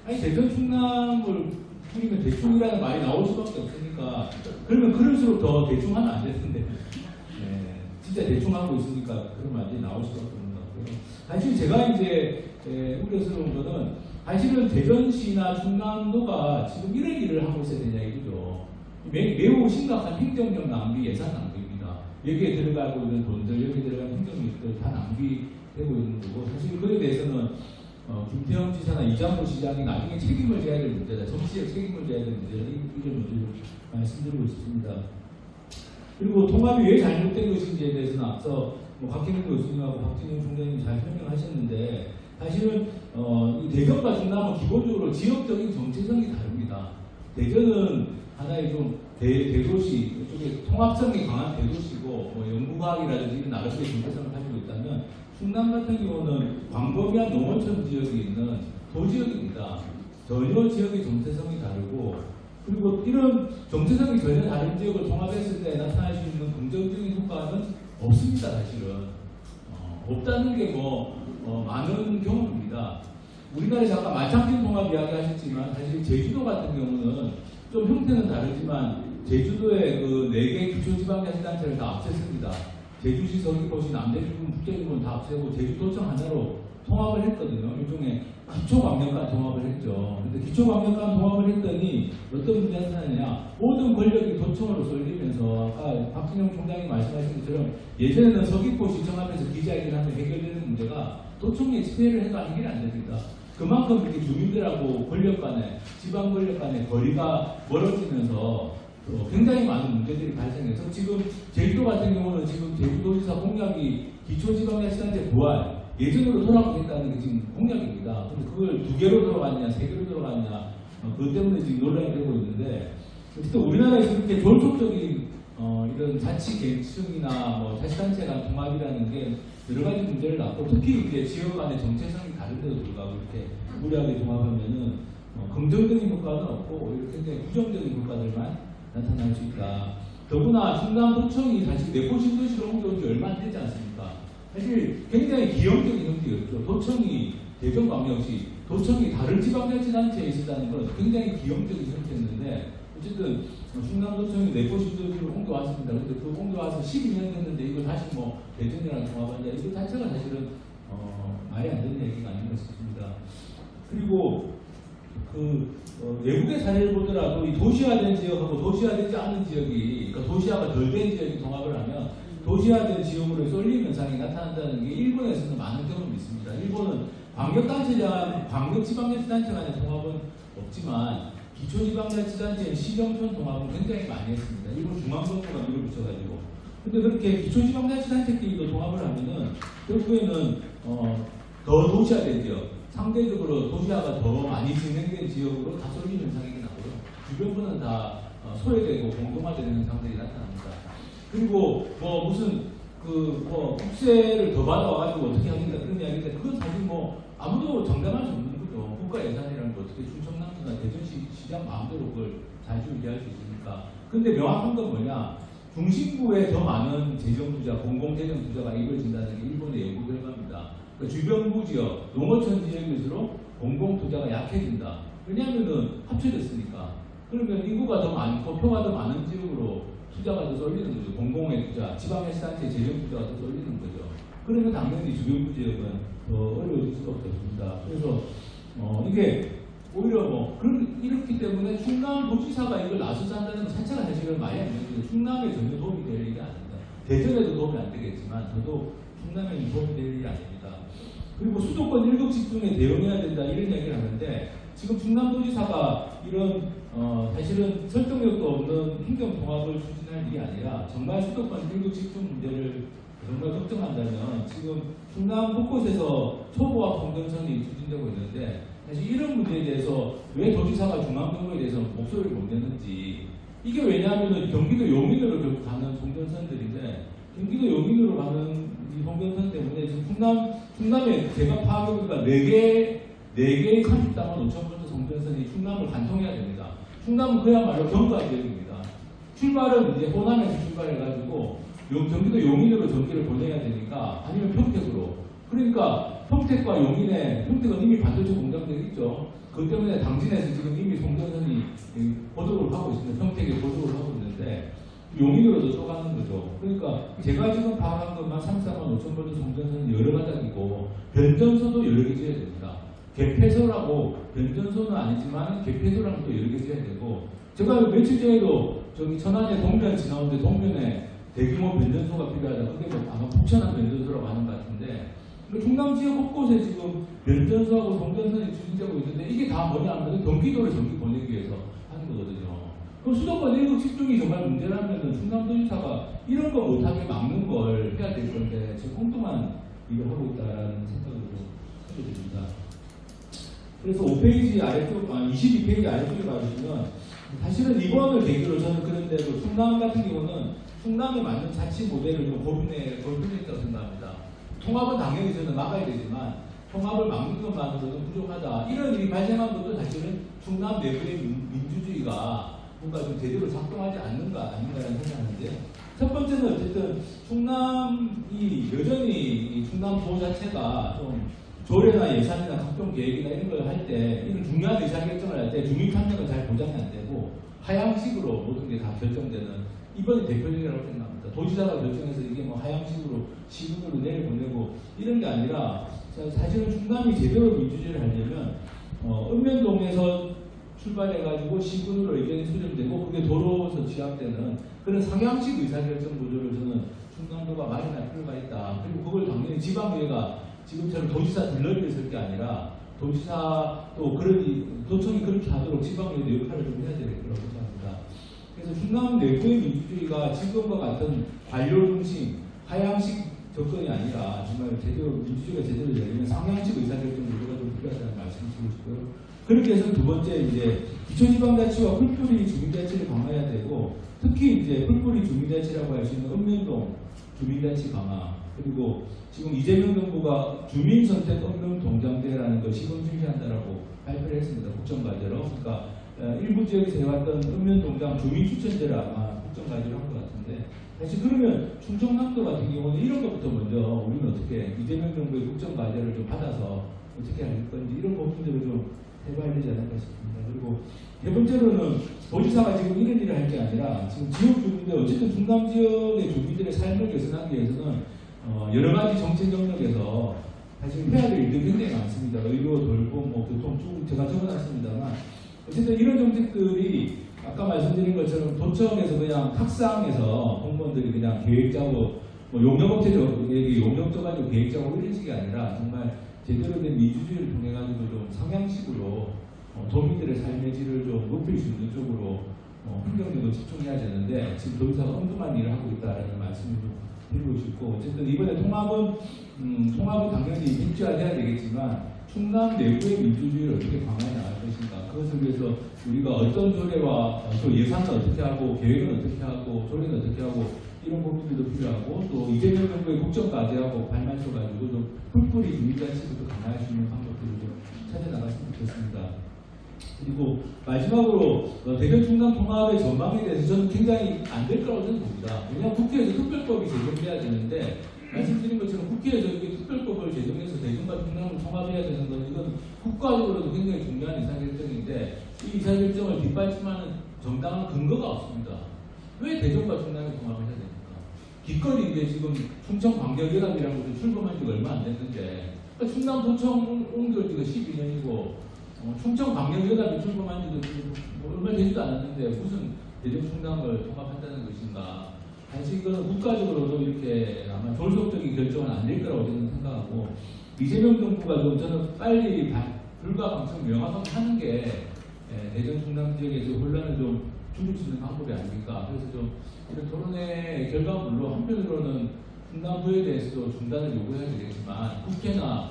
아니 대전 충남을 뿌리면 대충이라는 말이 나올 수밖에 없으니까 그러면 그럴수록 더 대충하면 안 되는데 진짜 대충하고 있으니까 그런 말이 나올 수밖에 없는 것 같고요. 사실 제가 이제 우려스러운 거는 사실은 대전시나 충남도가 지금 이런 일을 하고 있어야 되냐 이거죠. 매우 심각한 행정력 낭비, 예산 낭비입니다. 여기에 들어가고 있는 돈들, 여기에 들어가는 행정력들 다 낭비되고 있는 거고 사실 그에 대해서는 김태형 지사나 이장호 시장이 나중에 책임을 져야 될 문제다. 정치적 책임을 져야 될 문제다. 이런 문제를 말씀드리고 싶습니다. 그리고 통합이 왜 잘못된 것인지에 대해서는 앞서 박혜민 교수님하고 박진영 총장님 잘 설명하셨는데 사실은 이 대전과 충남은 기본적으로 지역적인 정체성이 다릅니다. 대전은 하나의 좀 대도시, 이쪽에 통합성이 강한 대도시고 연구과학이라든지 이런 나름대로 정체성을 가지고 있다면 충남 같은 경우는 광범위한 농어촌 지역이 있는 도지역입니다. 전혀 지역의 정체성이 다르고 그리고 이런 정체성이 전혀 다른 지역을 통합했을 때 나타날 수 있는 긍정적인 효과는 없습니다. 사실은 없다는 게 많은 경험입니다. 우리나라에 잠깐 만창진 통합 이야기 하셨지만 사실 제주도 같은 경우는 좀 형태는 다르지만 제주도의 그 4개 기초지방자치단체를 다 합쳤습니다. 제주시, 서귀포시, 남대주군, 북제주군 다 합치고 제주도청 하나로 통합을 했거든요. 일종의 기초광역간 통합을 했죠. 근데 기초광역간 통합을 했더니 어떤 문제가 나타나냐? 모든 권력이 도청으로 쏠리면서 아까 박진영 총장이 말씀하신 것처럼 예전에는 서귀포시청 앞에서 기자회견을 하면 해결되는 문제가 도청에 집회를 해도 해결이 안 됩니다. 그만큼 이렇게 주민들하고 권력 간에 지방 권력 간의 거리가 멀어지면서 굉장히 많은 문제들이 발생해서 지금 제주도 같은 경우는 지금 제주도지사 공약이 기초지방자치단체 부활 예전으로 돌아가겠다는 게 지금 공약입니다. 근데 그걸 2개로 돌아갔냐 3개로 돌아갔냐 그것 때문에 지금 논란이 되고 있는데 어쨌든 우리나라에서 이렇게 졸속적인 이런 자치 계층이나 자치단체 간 통합이라는 게 여러 가지 문제를 낳고 특히 이제 지역 간의 정체성이 다른데도 불구하고 이렇게 무리하게 통합하면은 긍정적인 효과는 없고 오히려 굉장히 부정적인 효과들만 나타날 수 있다. 더구나 충남도청이 사실 내포 신도시로 옮겨온 지 얼마 안 되지 않습니까? 사실 굉장히 기형적인 형태였죠. 도청이 대전광역시, 도청이 다른 지방자치단체에 있었다는 건 굉장히 기형적인 형태였는데 어쨌든 충남도청이 내포 신도시로 옮겨왔습니다. 근데 그 옮겨와서 12년 됐는데 이걸 다시 대전이랑 통합한다. 이거 자체가 사실은 말이 안 되는 얘기가 아닌가 싶습니다. 그리고 외국의 사례를 보더라도 이 도시화된 지역하고 도시화되지 않은 지역이, 그러니까 도시화가 덜 된 지역이 통합을 하면 도시화된 지역으로 쏠림 현상이 나타난다는 게 일본에서는 많은 경험이 있습니다. 일본은 광역단체장, 광역지방자치단체 간의 통합은 없지만 기초지방자치단체의 시정촌 통합은 굉장히 많이 했습니다. 일본 중앙정부가 밀어붙여가지고. 근데 그렇게 기초지방자치단체끼리도 통합을 하면은 결국에는 더 도시화된 지역, 상대적으로 도시화가 더 많이 진행된 지역으로 다 쏠리는 현상이 나고요. 주변부는 다 소외되고 공동화되는 현상들이 나타납니다. 그리고 무슨 국세를 더 받아와가지고 어떻게 하겠다 그런 이야기인데 그건 사실 아무도 장담할 수 없는 거죠. 국가 예산이라는 거 어떻게 충청남도나 대전시 시장 마음대로 그걸 자주유지할 수 있습니까? 근데 명확한 건 뭐냐? 중심부에 더 많은 재정 투자, 공공재정 투자가 이루어진다는 게 일본의 연구 결과입니다. 그러니까 주변부 지역, 농어촌 지역일수록 공공 투자가 약해진다. 왜냐하면은 합쳐졌으니까. 그러면 인구가 더 많고 표가 더 많은 지역으로 투자가 더 쏠리는 거죠. 공공의 투자, 지방자치단체 재정 투자가 더 쏠리는 거죠. 그러면 당연히 주변부 지역은 더 어려워질 수밖에 없습니다. 그래서 이게 오히려 이렇기 때문에 충남도지사가 이걸 나서서 한다는 것 자체가 사실은 말이 안 되는 거죠. 충남에 전혀 도움이 될 일이 아닙니다. 대전에도 도움이 안 되겠지만 저도 충남에는 도움이 될 일이 아닙니다. 그리고 수도권 일극 집중에 대응해야 된다 이런 이야기를 하는데 지금 충남도지사가 이런 사실은 설득력도 없는 행정통합을 추진할 일이 아니라 정말 수도권 일극 집중 문제를 정말 걱정한다면 지금 충남 곳곳에서 초보화 공동선이 추진되고 있는데 사실 이런 문제에 대해서 왜 도지사가 중앙정부에 대해서 목소리를 못 내는지, 이게 왜냐하면 경기도 용인으로 결국 가는 송전선들인데, 경기도 용인으로 가는 이 송전선 때문에 지금 충남에 제가 파악해보니까 4개의 30당원 5,000V 송전선이 충남을 관통해야 됩니다. 충남은 그야말로 경과 지역입니다. 출발은 이제 호남에서 출발해가지고 경기도 용인으로 전기를 보내야 되니까, 아니면 평택으로. 그러니까 평택과 용인에, 평택은 이미 반도체 공장들이 있죠. 그것 때문에 당진에서 지금 이미 송전선이 보도를 하고 있습니다. 평택에 보도를 하고 있는데 용인으로도 쪼가는 거죠. 그러니까 제가 지금 파악한 것만 34만 5,000V 송전선은 여러 가닥이고, 변전소도 여러 개 지어야 됩니다. 개폐소라고, 변전소는 아니지만 개폐소랑 또 여러 개 지어야 되고, 제가 며칠 전에도 저기 천안에 동변 지나오는데 동변에 대규모 변전소가 필요하다. 그게 뭐 아마 북천안 변전소라고 하는 것 같은데, 충남 지역 곳곳에 지금 변전소하고 송전선이 추진되고 있는데, 이게 다 뭐냐면 경기도를 전기 보내기 위해서 하는 거거든요. 그럼 수도권 1급 집중이 정말 문제라면 충남도지사가 이런 거 못하게 막는 걸 해야 될 건데, 지금 엉뚱한 일을 하고 있다는 생각을 좀 하게 됩니다. 그래서 5페이지 아래쪽, 22페이지 아래쪽에 봐주시면, 사실은 이번을 계기로 저는 그런데도 충남 같은 경우는 충남에 맞는 자치 모델을 좀 고민해 볼 필요가 있다고 생각합니다. 통합은 당연히 저는 막아야 되지만, 통합을 막는 것만으로는 부족하다. 이런 일이 발생한 것도 사실은 충남 내부의 민주주의가 뭔가 좀 제대로 작동하지 아닌가라는 생각하는데, 첫 번째는 어쨌든 충남이 여전히 이 충남도 자체가 좀 조례나 예산이나 각종 계획이나 이런 걸 할 때, 이런 중요한 의사결정을 할 때 주민 참여가 잘 보장이 안 되고 하향식으로 모든 게 다 결정되는, 이번에 대표적이라고 생각합니다. 도지사가 결정해서 이게 뭐 하향식으로 시군으로 내려보내고 이런 게 아니라, 사실은 충남이 제대로 민주주의를 하려면 읍면동에서 출발해가지고 시군으로 의견이 수렴되고 그게 도로에서 취합되는 그런 상향식 의사결정 구조를 저는 충남도가 마련할 필요가 있다. 그리고 그걸 당연히 지방의회가 지금처럼 도지사 들러리를 쓸 게 아니라, 도지사 또 도청이 그렇게 하도록 지방의회도 역할을 좀 해야 될 거라고 생각합니다. 그래서 충남 내부의 민주주의가 지금과 같은 관료 중심, 하향식 접근이 아니라 정말 제대로 민주주의가 제대로 되려면 상향식 의사결정 구조가 좀 필요하다는 말씀을 드리고 싶고요. 그렇게 해서 두 번째, 이제 기초지방자치와 풀뿌리 주민자치를 강화해야 되고, 특히 이제 풀뿌리 주민자치라고 할 수 있는 읍면동 주민자치 강화, 그리고 지금 이재명 정부가 주민선택 읍면동장제라는 걸 시범 실시한다라고 발표를 했습니다. 국정과제로. 그러니까 일부 지역에서 해왔던 읍면동장 주민추천제를 아마 국정과제로 한 것 같은데, 사실 그러면 충청남도 같은 경우는 이런 것부터 먼저 우리는 어떻게 이재명 정부의 국정과제를 좀 받아서 어떻게 할 건지 이런 부분들을 좀 해봐야 되지 않을까 싶습니다. 그리고 세 번째로는 도지사가 지금 이런 일을 할 게 아니라, 지금 지역 주민들, 어쨌든 충남 지역의 주민들의 삶을 개선하기 위해서는 여러 가지 정책 영역에서 사실 해야 될 일들이 굉장히 많습니다. 의료, 돌봄, 교통 쭉 제가 적어놨습니다만, 어쨌든 이런 정책들이 아까 말씀드린 것처럼 도청에서 그냥 탁상에서 공무원들이 그냥 계획 짜고, 뭐 용역업체적 용역 떠가지고 계획 짜고 이런 식이 아니라, 정말 제대로 된 민주주의를 통해 가지고 좀 상향식으로 도민들의 삶의 질을 좀 높일 수 있는 쪽으로 환경에도 집중해야 되는데, 지금 도지사가 엉뚱한 일을 하고 있다는 말씀을 좀 드리고 싶고, 어쨌든 이번에 통합은 당연히 민주화돼야 되겠지만, 충남 내부의 민주주의를 어떻게 강화해 나갈 것인가, 그것을 위해서 우리가 어떤 조례와 또 예산은 어떻게 하고, 계획은 어떻게 하고, 조례는 어떻게 하고, 이런 부분들도 필요하고, 또 이재명 정부의 국정과제하고 발맞춰 가지고 좀 풀뿌리 주민자치부터 강화할 수 있는 방법들을 좀 찾아나갔으면 좋겠습니다. 그리고 마지막으로 대전 충남 통합의 전망에 대해서 저는 굉장히 안 될 거라고 저는 봅니다. 왜냐하면 국회에서 특별법이 제정돼야 되는데, 말씀드린 것처럼 국회에서 이렇게 특별법을 제정해서 대전과 충남을 통합해야 되는 건, 이건 국가적으로도 굉장히 중요한 의사결정인데, 이 의사결정을 뒷받침하는 정당한 근거가 없습니다. 왜 대전과 충남이 통합을 해야 됩니까? 기꺼이 이제 지금 충청광역연합이라는 것도 출범한 지가 얼마 안 됐는데, 그러니까 충남도청 옮겨올 지가 12년이고, 충청광역연합이 출범한 지도 얼마 되지도 않았는데 무슨 대전 충남을 통합한다는 것인가? 사실 이건 국가적으로도 이렇게 아마 졸속적인 결정은 안 될 거라고 저는 생각하고, 이재명 정부가 좀 저는 빨리 불가 방청 명확하게 하는 게 대전 충남 지역에서 혼란을 좀 줄일 수 있는 방법이 아닙니까? 그래서 좀 이런 토론의 결과물로 한편으로는 충남도에 대해서도 중단을 요구해야 되겠지만, 국회나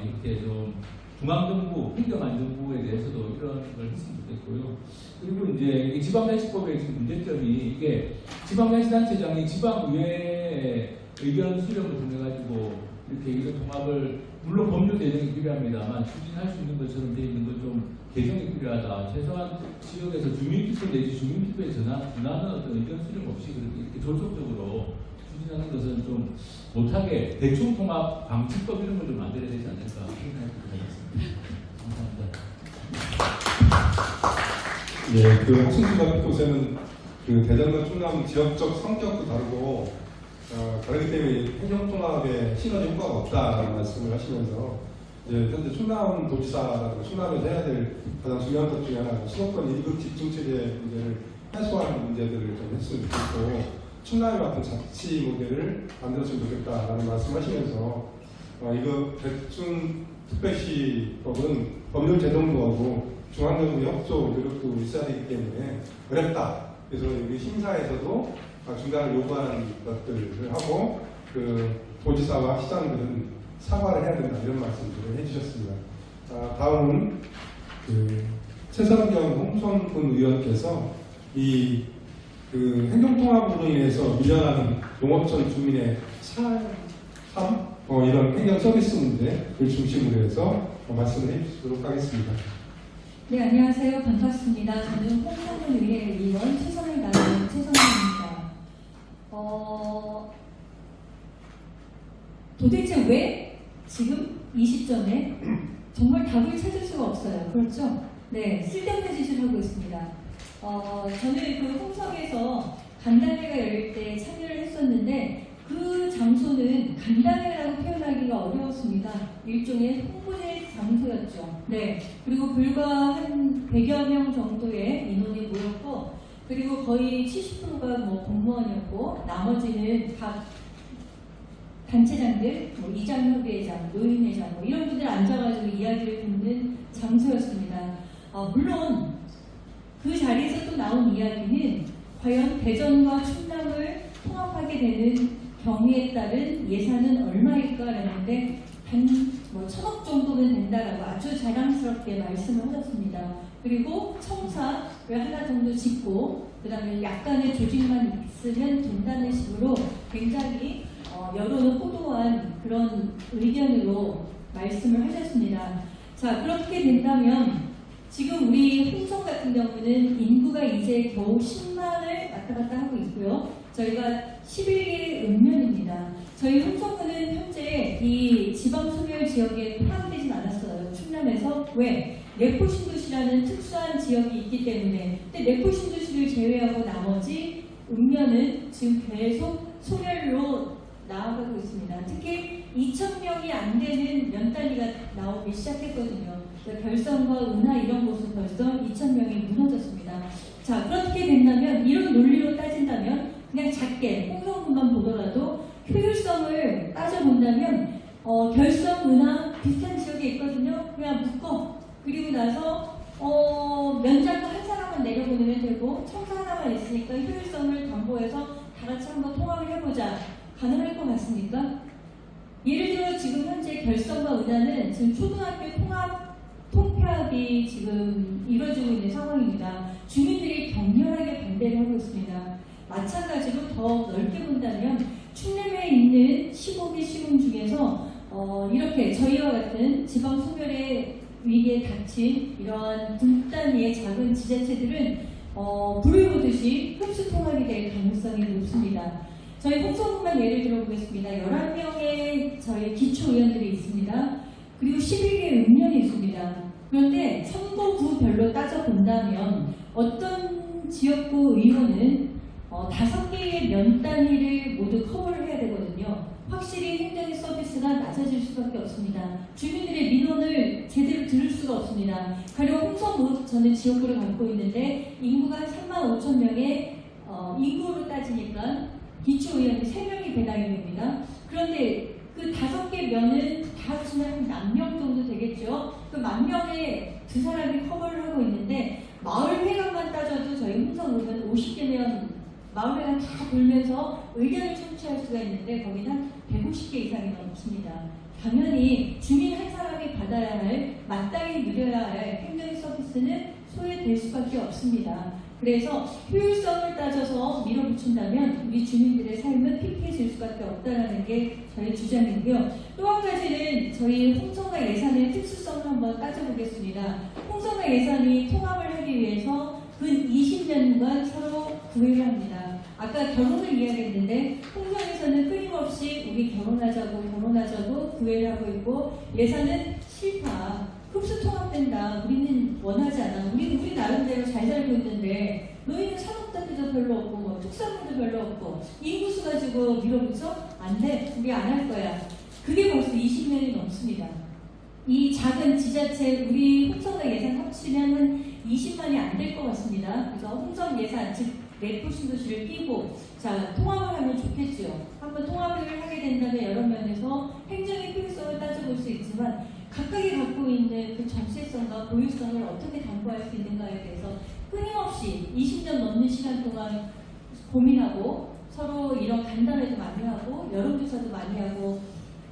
이렇게 좀 중앙정부, 행정안전부에 대해서도 이런 걸 했으면 좋겠고요. 그리고 이제 이 지방자치법의 지금 문제점이 이게 지방자치단체장이 지방의회의 의견 수렴을 통해 가지고 이렇게 의견 통합을 물론 법률 개정이 필요합니다만 추진할 수 있는 것처럼 되어 있는 건 좀 개정이 필요하다. 최소한 지역에서 주민투표 내지 주민투표에 전하는 어떤 의견 수렴 없이 그렇게 이렇게 졸속적으로 추진하는 것은 좀 못하게 대충통합 방지법 이런 걸 좀 만들어야 되지 않을까 생각이 듭니다. 감사합니다. 예, 그 학생수가 곳에는 그 대전과 충남 지역적 성격도 다르고 다르기 때문에 행정통합에 시너지 효과가 없다라는 말씀을 하시면서 이제 현재 충남도지사라고 충남에서 해야 될 가장 중요한 것 중에 하나가 수도권 1급 집중체제 문제를 해소하는 문제들을 좀 했으면 좋겠고 충남의 같은 자치 모델을 만들었으면 좋겠다라는 말씀하시면서 이거 대충 특별시법은 법률 제정부하고 중앙정부 협조 노력도 있어야 되기 때문에 어렵다. 그래서 우리 심사에서도 중단을 요구하는 것들을 하고 그 도지사와 시장들은 사과를 해야 된다 이런 말씀들을 해주셨습니다. 다음은 그 최선경 홍성군 의원께서 이 그 행정통합으로 인해서 밀려나는 농어촌 주민의 삶 이런 행정 서비스 문제를 중심으로 해서 말씀을 해주시도록 하겠습니다. 네, 안녕하세요. 반갑습니다. 저는 홍성군 의회 의원 최선을 다하는 최선입니다. 도대체 왜 지금 이 시점에 정말 답을 찾을 수가 없어요. 그렇죠? 네, 쓸데없는 짓을 하고 있습니다. 저는 그 홍성에서 간담회가 열릴 때 참여를 했었는데 그 장소는 간담회라고 표현하기가 어려웠습니다. 일종의 홍보대 장소였죠. 네. 그리고 불과 한 100여 명 정도의 인원이 모였고, 그리고 거의 70%가 뭐 공무원이었고, 나머지는 각 단체장들, 뭐 이장협의회장, 노인회장, 뭐 이런 분들 앉아가지고 이야기를 듣는 장소였습니다. 물론 그 자리에서 또 나온 이야기는 과연 대전과 충남을 통합하게 되는 경우에 따른 예산은 얼마일까라는데 뭐 1,000억 정도는 된다라고 아주 자랑스럽게 말씀을 하셨습니다. 그리고 청사를 하나 정도 짓고 그 다음에 약간의 조직만 있으면 된다는 식으로 굉장히 여론을 호도한 그런 의견으로 말씀을 하셨습니다. 자, 그렇게 된다면 지금 우리 홍성 같은 경우는 인구가 이제 겨우 10만을 왔다 갔다 하고 있고요. 저희가 11개 읍면입니다. 저희 홍성군은 현재 이 지방소멸 지역에 포함되진 않았어요. 충남에서. 왜? 내포신도시라는 특수한 지역이 있기 때문에. 근데 내포신도시를 제외하고 나머지 읍면은 지금 계속 소멸로 나아가고 있습니다. 특히 2,000명이 안 되는 면 단위가 나오기 시작했거든요. 그러니까 결성과 은하 이런 곳은 벌써 2,000명이 무너졌습니다. 자, 그렇게 된다면 이런 논리로 따진다면 그냥 작게 홍성군만 보더라도 효율성을 따져본다면 결성, 은하 비슷한 지역에 있거든요. 그냥 묶어. 그리고 나서 면장도 한 사람만 내려보내면 되고 청사 하나만 있으니까 효율성을 담보해서 다 같이 한번 통합을 해보자. 가능할 것 같습니까? 예를 들어 지금 현재 결성과 은하는 지금 초등학교 통폐합이 지금 이루어지고 있는 상황입니다. 주민들이 격렬하게 반대를 하고 있습니다. 마찬가지로 더 넓게 본다면 충남에 있는 15개 시군 중에서 이렇게 저희와 같은 지방 소멸의 위기에 닥친 이러한 분단위의 작은 지자체들은 불을 보듯이 흡수 통합이 될 가능성이 높습니다. 저희 홍성군만 예를 들어보겠습니다. 11명의 저희 기초의원들이 있습니다. 그리고 11개의 읍면이 있습니다. 그런데 선거구별로 따져본다면 어떤 지역구 의원은 5개의 면 단위를 모두 커버를 해야 되거든요. 확실히 행정의 서비스가 낮아질 수밖에 없습니다. 주민들의 민원을 제대로 들을 수가 없습니다. 가령 홍성구 저는 지역구를 갖고 있는데 인구가 35,000명의 인구로 따지니까 기초의원이 3명이 배당이 됩니다. 그런데 그 5개 면은 다 합치면 만 명 정도 되겠죠. 그 10,000명의 두 사람이 커버를 하고 있는데 마을회관만 따져도 저희 홍성구는 50개면 마을회관 다 돌면서 의견을 청취할 수가 있는데 거기는 150개 이상이 넘습니다. 당연히 주민 한 사람이 받아야 할, 마땅히 누려야 할 행정 서비스는 소외될 수밖에 없습니다. 그래서 효율성을 따져서 밀어붙인다면 우리 주민들의 삶은 피폐해질 수밖에 없다는 게 저희 주장이고요. 또 한 가지는 저희 홍성화 예산의 특수성을 한번 따져보겠습니다. 홍성화 예산이 통합을 하기 위해서 근 20년간 서로 구애를 합니다. 아까 결혼을 이야기했는데 홍성에서는 끊임없이 우리 결혼하자고 구애를 하고 있고 예산은 싫다. 흡수 통합된다. 우리는 원하지 않아. 우리 나름대로 잘 살고 있는데 너희는 산업단지도 별로 없고 뭐 특산물도 별로 없고 인구수 가지고 밀어붙여? 안 돼. 우리 안 할 거야. 그게 벌써 20년이 넘습니다. 이 작은 지자체 우리 홍성과 예산 합치면 한 20만이 안 될 것 같습니다. 그래서 홍성 예산 즉 내부 신도시를 끼고 자 통합을 하면 좋겠죠. 한번 통합을 하게 된다면 여러 면에서 행정의 효율성을 따져볼 수 있지만 각각이 갖고 있는 그 정체성과 고유성을 어떻게 담보할 수 있는가에 대해서 끊임없이 20년 넘는 시간 동안 고민하고 서로 이런 간담회도 많이 하고 여론조사도 많이 하고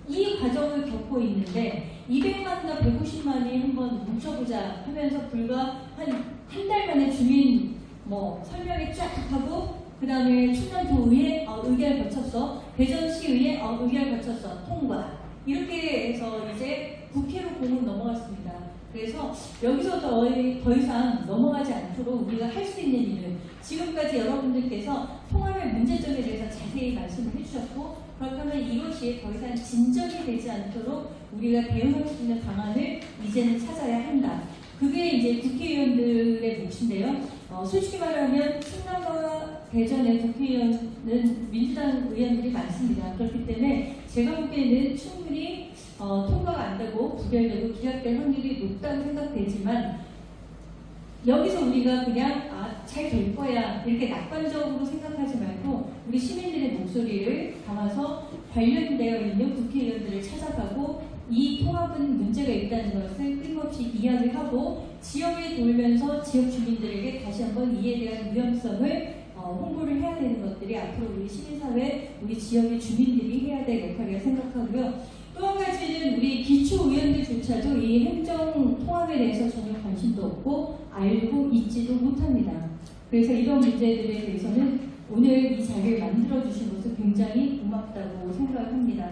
이 과정을 겪고 있는데 200만이나 150만이 한번 뭉쳐보자 하면서 불과 한 달 만에 주민 설명회 쫙 하고 그 다음에 충남도의회 의결 거쳤어 대전시의회 의결 거쳤어 통과 이렇게 해서 이제 국회로 공은 넘어갔습니다. 그래서 여기서 더 이상 넘어가지 않도록 우리가 할 수 있는 일은 지금까지 여러분들께서 통합의 문제점에 대해서 자세히 말씀을 해주셨고 그렇다면 이것이 더 이상 진전이 되지 않도록 우리가 대응할 수 있는 방안을 이제는 찾아야 한다. 그게 이제 국회의원들의 몫인데요. 솔직히 말하면 충남과 대전의 국회의원은 민주당 의원들이 많습니다. 그렇기 때문에 제가 보기에는 충분히 통과가 안 되고 부결되고 기각될 확률이 높다고 생각되지만 여기서 우리가 그냥 잘 될 거야 이렇게 낙관적으로 생각하지 말고 우리 시민들의 목소리를 담아서 관련되어 있는 국회의원들을 찾아가고 이 통합은 문제가 있다는 것을 끊임없이 이야기하고 지역에 돌면서 지역 주민들에게 다시 한번 이에 대한 위험성을 홍보를 해야 되는 것들이 앞으로 우리 시민사회, 우리 지역의 주민들이 해야 될 역할이라고 생각하고요. 또 한 가지는 우리 기초의원들조차도 이 행정 통합에 대해서 전혀 관심도 없고 알고 있지도 못합니다. 그래서 이런 문제들에 대해서는 오늘 이 자리를 만들어주신 것은 굉장히 고맙다고 생각합니다.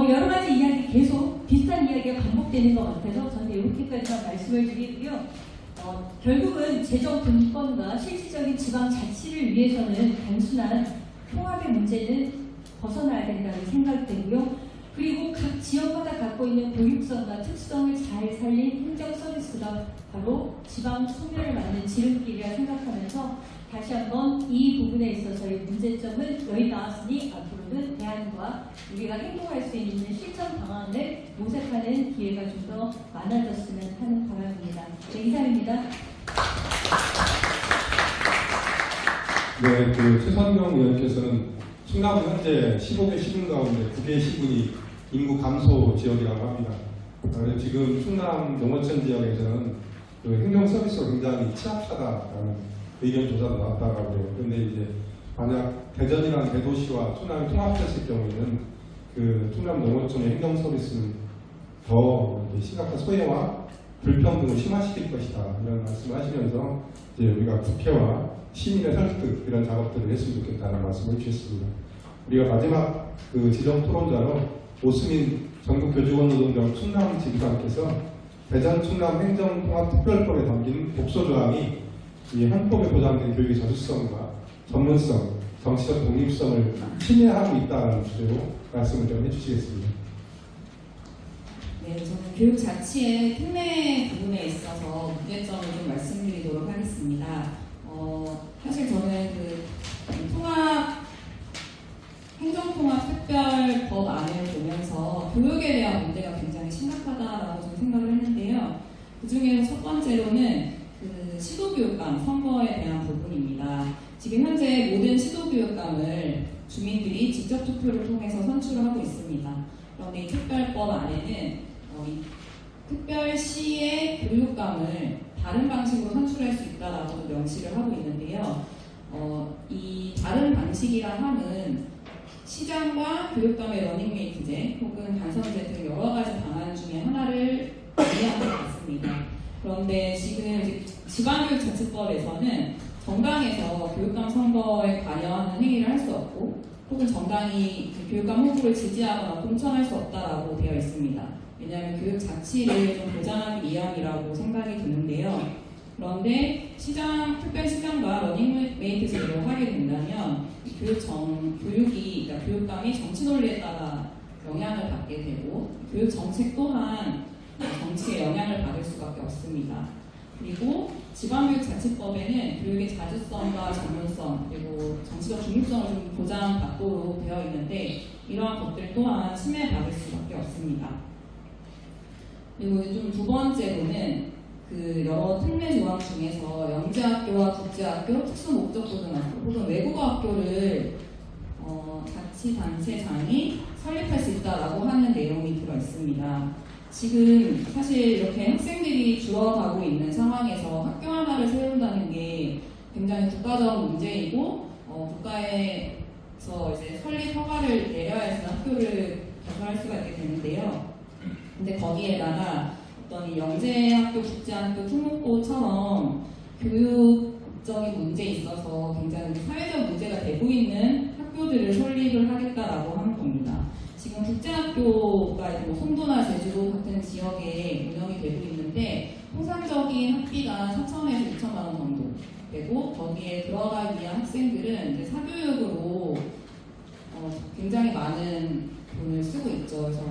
여러 가지 이야기 계속 비슷한 이야기가 반복되는 것 같아서 저는 이렇게까지만 말씀을 드리고요. 결국은 재정 분권과 실질적인 지방 자치를 위해서는 단순한 통합의 문제는 벗어나야 된다고 생각되고요. 그리고 각 지역마다 갖고 있는 고유성과 특성을 잘 살린 행정 서비스가 바로 지방 소멸을 막는 지름길이라 생각하면서 다시 한번 이 부분에 있어서의 문제점은 여기 나왔으니 앞으로는 대안과 우리가 행동할 수 있는 실천 방안을 모색하는 기회가 좀 더 많아졌으면 하는 바람입니다. 네, 이상입니다. 네, 최선경 의원께서는 충남은 현재 15개 시군 가운데 9개 시군이 인구 감소 지역이라고 합니다. 그래서 지금 충남 농어촌 지역에서는 행정 서비스가 굉장히 취약하다라는 의견 조사도 나왔다고 해요. 그런데 이제 만약 대전이라는 대도시와 충남이 통합됐을 경우에는 충남 농어촌의 행정 서비스는 더 심각한 소외와 불평등을 심화시킬 것이다 이런 말씀하시면서 이제 우리가 국회와 시민의 설득 이런 작업들을 했으면 좋겠다는 말씀을 주셨습니다. 우리가 마지막 지정 토론자로 오수민 전국교직원노동정 충남지부장께서 대전 충남 행정통합특별법에 담긴 독소조항이 이 헌법에 보장된 교육의 저주성과 전문성, 정치적 독립성을 침해하고 있다는 주제로 말씀을 좀 해주시겠습니다. 네, 저는 교육 자치의 특례 부분에 있어서 문제점을 좀 말씀드리도록 하겠습니다. 사실 저는 행정통합특별법 안을 보면서 교육에 대한 문제가 굉장히 심각하다라고 좀 생각을 했는데요. 그 중에서 첫 번째로는 시도교육감 선거에 대한 부분입니다. 지금 현재 모든 시도교육감을 주민들이 직접 투표를 통해서 선출을 하고 있습니다. 그런데 이 특별법 안에는 이 특별시의 교육감을 다른 방식으로 선출할 수 있다라고 명시를 하고 있는데요. 이 다른 방식이라 함은 시장과 교육감의 러닝메이트제 혹은 간선제 등 여러 가지 방안 중에 하나를 논의한 것 같습니다. 그런데 지금 이제 지방교육자치법에서는 정당에서 교육감 선거에 관여하는 행위를 할 수 없고 혹은 정당이 그 교육감 후보를 지지하거나 공천할 수 없다라고 되어 있습니다. 왜냐하면 교육 자치를 좀 보장하기 위함이라고 생각이 드는데요. 그런데 특별시장과 러닝메이트 제도를 하게 된다면 교육이, 그러니까 교육감이 정치 논리에 따라 영향을 받게 되고 교육 정책 또한 정치에 영향을 받을 수밖에 없습니다. 그리고 지방교육자치법에는 교육의 자주성과 전문성 그리고 정치적 중립성을 좀 보장받도록 되어 있는데 이러한 것들 또한 침해받을 수밖에 없습니다. 그리고 좀 두 번째로는 그 여러 특례 조항 중에서 영재학교와 국제학교, 특수목적고등학교 혹은 외국어 학교를 자치단체장이 설립할 수 있다라고 하는 내용이 들어 있습니다. 지금 사실 이렇게 학생들이 줄어가고 있는 상황에서 학교 하나를 세운다는 게 굉장히 국가적 문제이고 국가에서 이제 설립 허가를 내려야지 학교를 개설할 수가 있게 되는데요. 근데 거기에다가 어떤 이 영재학교, 국제학교, 특목고처럼 교육적인 문제에 있어서 굉장히 사회적 문제가 되고 있는 학교들을 설립을 하겠다라고 하는 겁니다. 지금 국제학교가 뭐 송도나 제주도 같은 지역에 운영이 되고 있는데 통상적인 학비가 4천에서 6천만 원 정도 되고 거기에 들어가기 위한 학생들은 이제 사교육으로 굉장히 많은 돈을 쓰고 있죠. 그래서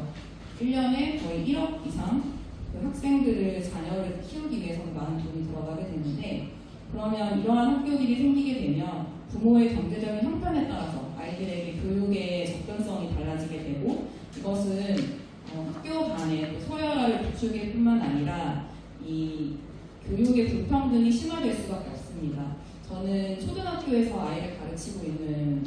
1년에 거의 1억 이상 그 학생들을 자녀를 키우기 위해서는 많은 돈이 들어가게 되는데 그러면 이러한 학교들이 생기게 되면 부모의 경제적인 형편에 따라서 아이들에게 교육의 접근성이 달라지게 되고 이것은 학교 간의 서열화를 부추길 뿐만 아니라 이 교육의 불평등이 심화될 수밖에 없습니다. 저는 초등학교에서 아이를 가르치고 있는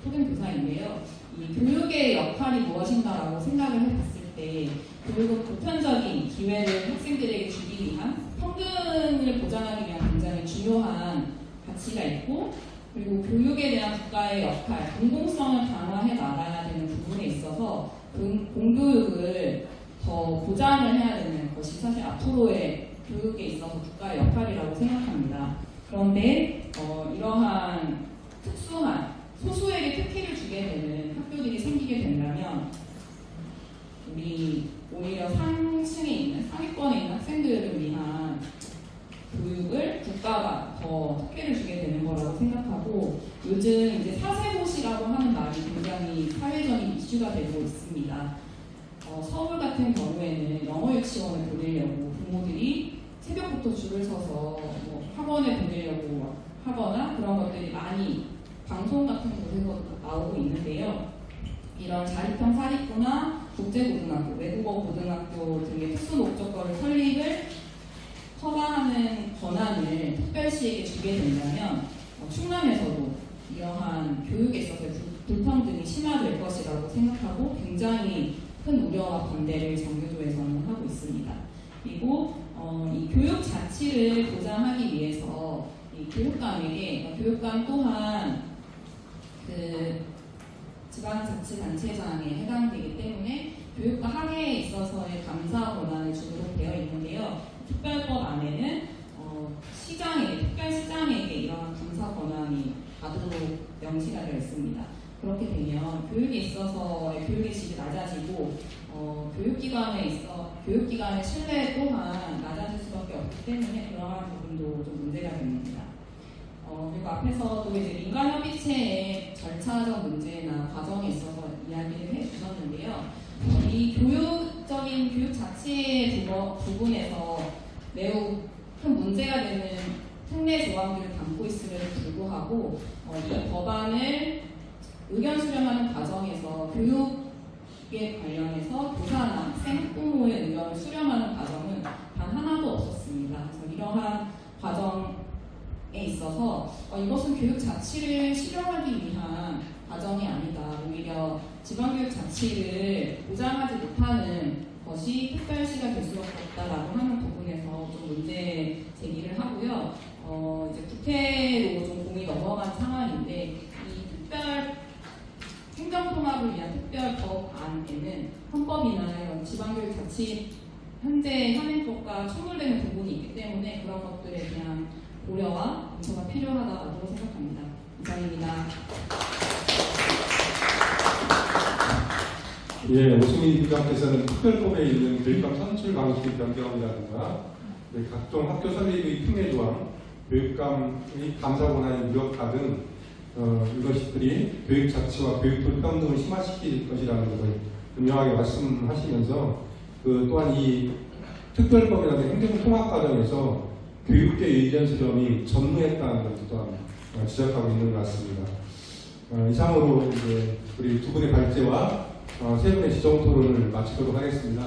초등교사인데요. 이 교육의 역할이 무엇인가라고 생각을 해봤을 때 교육은 보편적인 기회를 학생들에게 주기 위한 평등을 보장하기 위한 굉장히 중요한 가치가 있고 그리고 교육에 대한 국가의 역할, 공공성을 강화해 나가야 되는 부분에 있어서 공교육을 더 보장을 해야 되는 것이 사실 앞으로의 교육에 있어서 국가의 역할이라고 생각합니다. 그런데 이러한 특수한 소수에게 특혜를 주게 되는 학교들이 생기게 된다면 우리 오히려 상층에 있는 상위권에 있는 학생들을 위한 교육을 국가가 더 특혜를 주게 되는 거라고 생각하고 요즘 이제 사세고시라고 하는 말이 굉장히 사회적인 이슈가 되고 있습니다. 서울 같은 경우에는 영어 유치원을 보내려고 부모들이 새벽부터 줄을 서서 뭐 학원에 보내려고 하거나 그런 것들이 많이 방송 같은 곳에서 나오고 있는데요. 이런 자립형 사립고나 국제고등학교, 외국어 고등학교 등의 특수목적거를 설립을 허가하는 권한을 특별시에게 주게 된다면 충남에서도 이러한 교육에 있어서의 불평등이 심화될 것이라고 생각하고 굉장히 큰 우려와 반대를 정교조에서는 하고 있습니다. 그리고 이 교육 자치를 보장하기 위해서 이 교육감 또한 그 지방자치단체장에 해당되기 때문에 교육과 학예에 있어서의 감사 권한을 주도록 되어 있는데요. 특별법 안에는 특별시장에게 이러한 감사 권한이 가도록 명시가 되어 있습니다. 그렇게 되면 교육에 있어서의 교육의 질이 낮아지고 교육기관의 신뢰 또한 낮아질 수밖에 없기 때문에 그러한 부분도 좀 문제가 됩니다. 그리고 앞에서도 이제 민간협의체의 절차적 문제나 과정에 있어서 이야기를 해주셨는데요. 이 교육 자체의 부분에서 매우 큰 문제가 되는 특례 조항들을 담고 있음에도 불구하고 이 법안을 의견 수렴하는 과정에서 교육에 관련해서 교사나 학생, 학부모의 의견을 수렴하는 과정은 단 하나도 없었습니다. 그래서 이러한 과정에 있어서 이것은 교육 자치를 실현하기 위한 과정이 아니다. 오히려 지방교육 자치를 보장하지 못하는 것이 특별시가 될 수밖에 없다라고 하는 부분에서 좀 문제 제기를 하고요. 이제 국회로 좀 공이 넘어간 상황인데 이 특별 행정통합 같이 현재 현행법과 충돌되는 부분이 있기 때문에 그런 것들에 대한 고려와 검토가 필요하다고 생각합니다. 이상입니다. 예, 오승민 부장께서는 특별법에 있는 교육감 선출 방식 변경이라든가 각종 학교 설립의 특례 조항, 교육감의 감사 권한의 무력화 등 이것들이 교육 자치와 교육 불평등을 심화시킬 것이라는 것을 분명하게 말씀하시면서 또한 이 특별법이라는 행정통합 과정에서 교육계 의견 수렴이 전무했다는 것을 또한 지적하고 있는 것 같습니다. 이상으로 이제 우리 두 분의 발제와 세 분의 지정 토론을 마치도록 하겠습니다.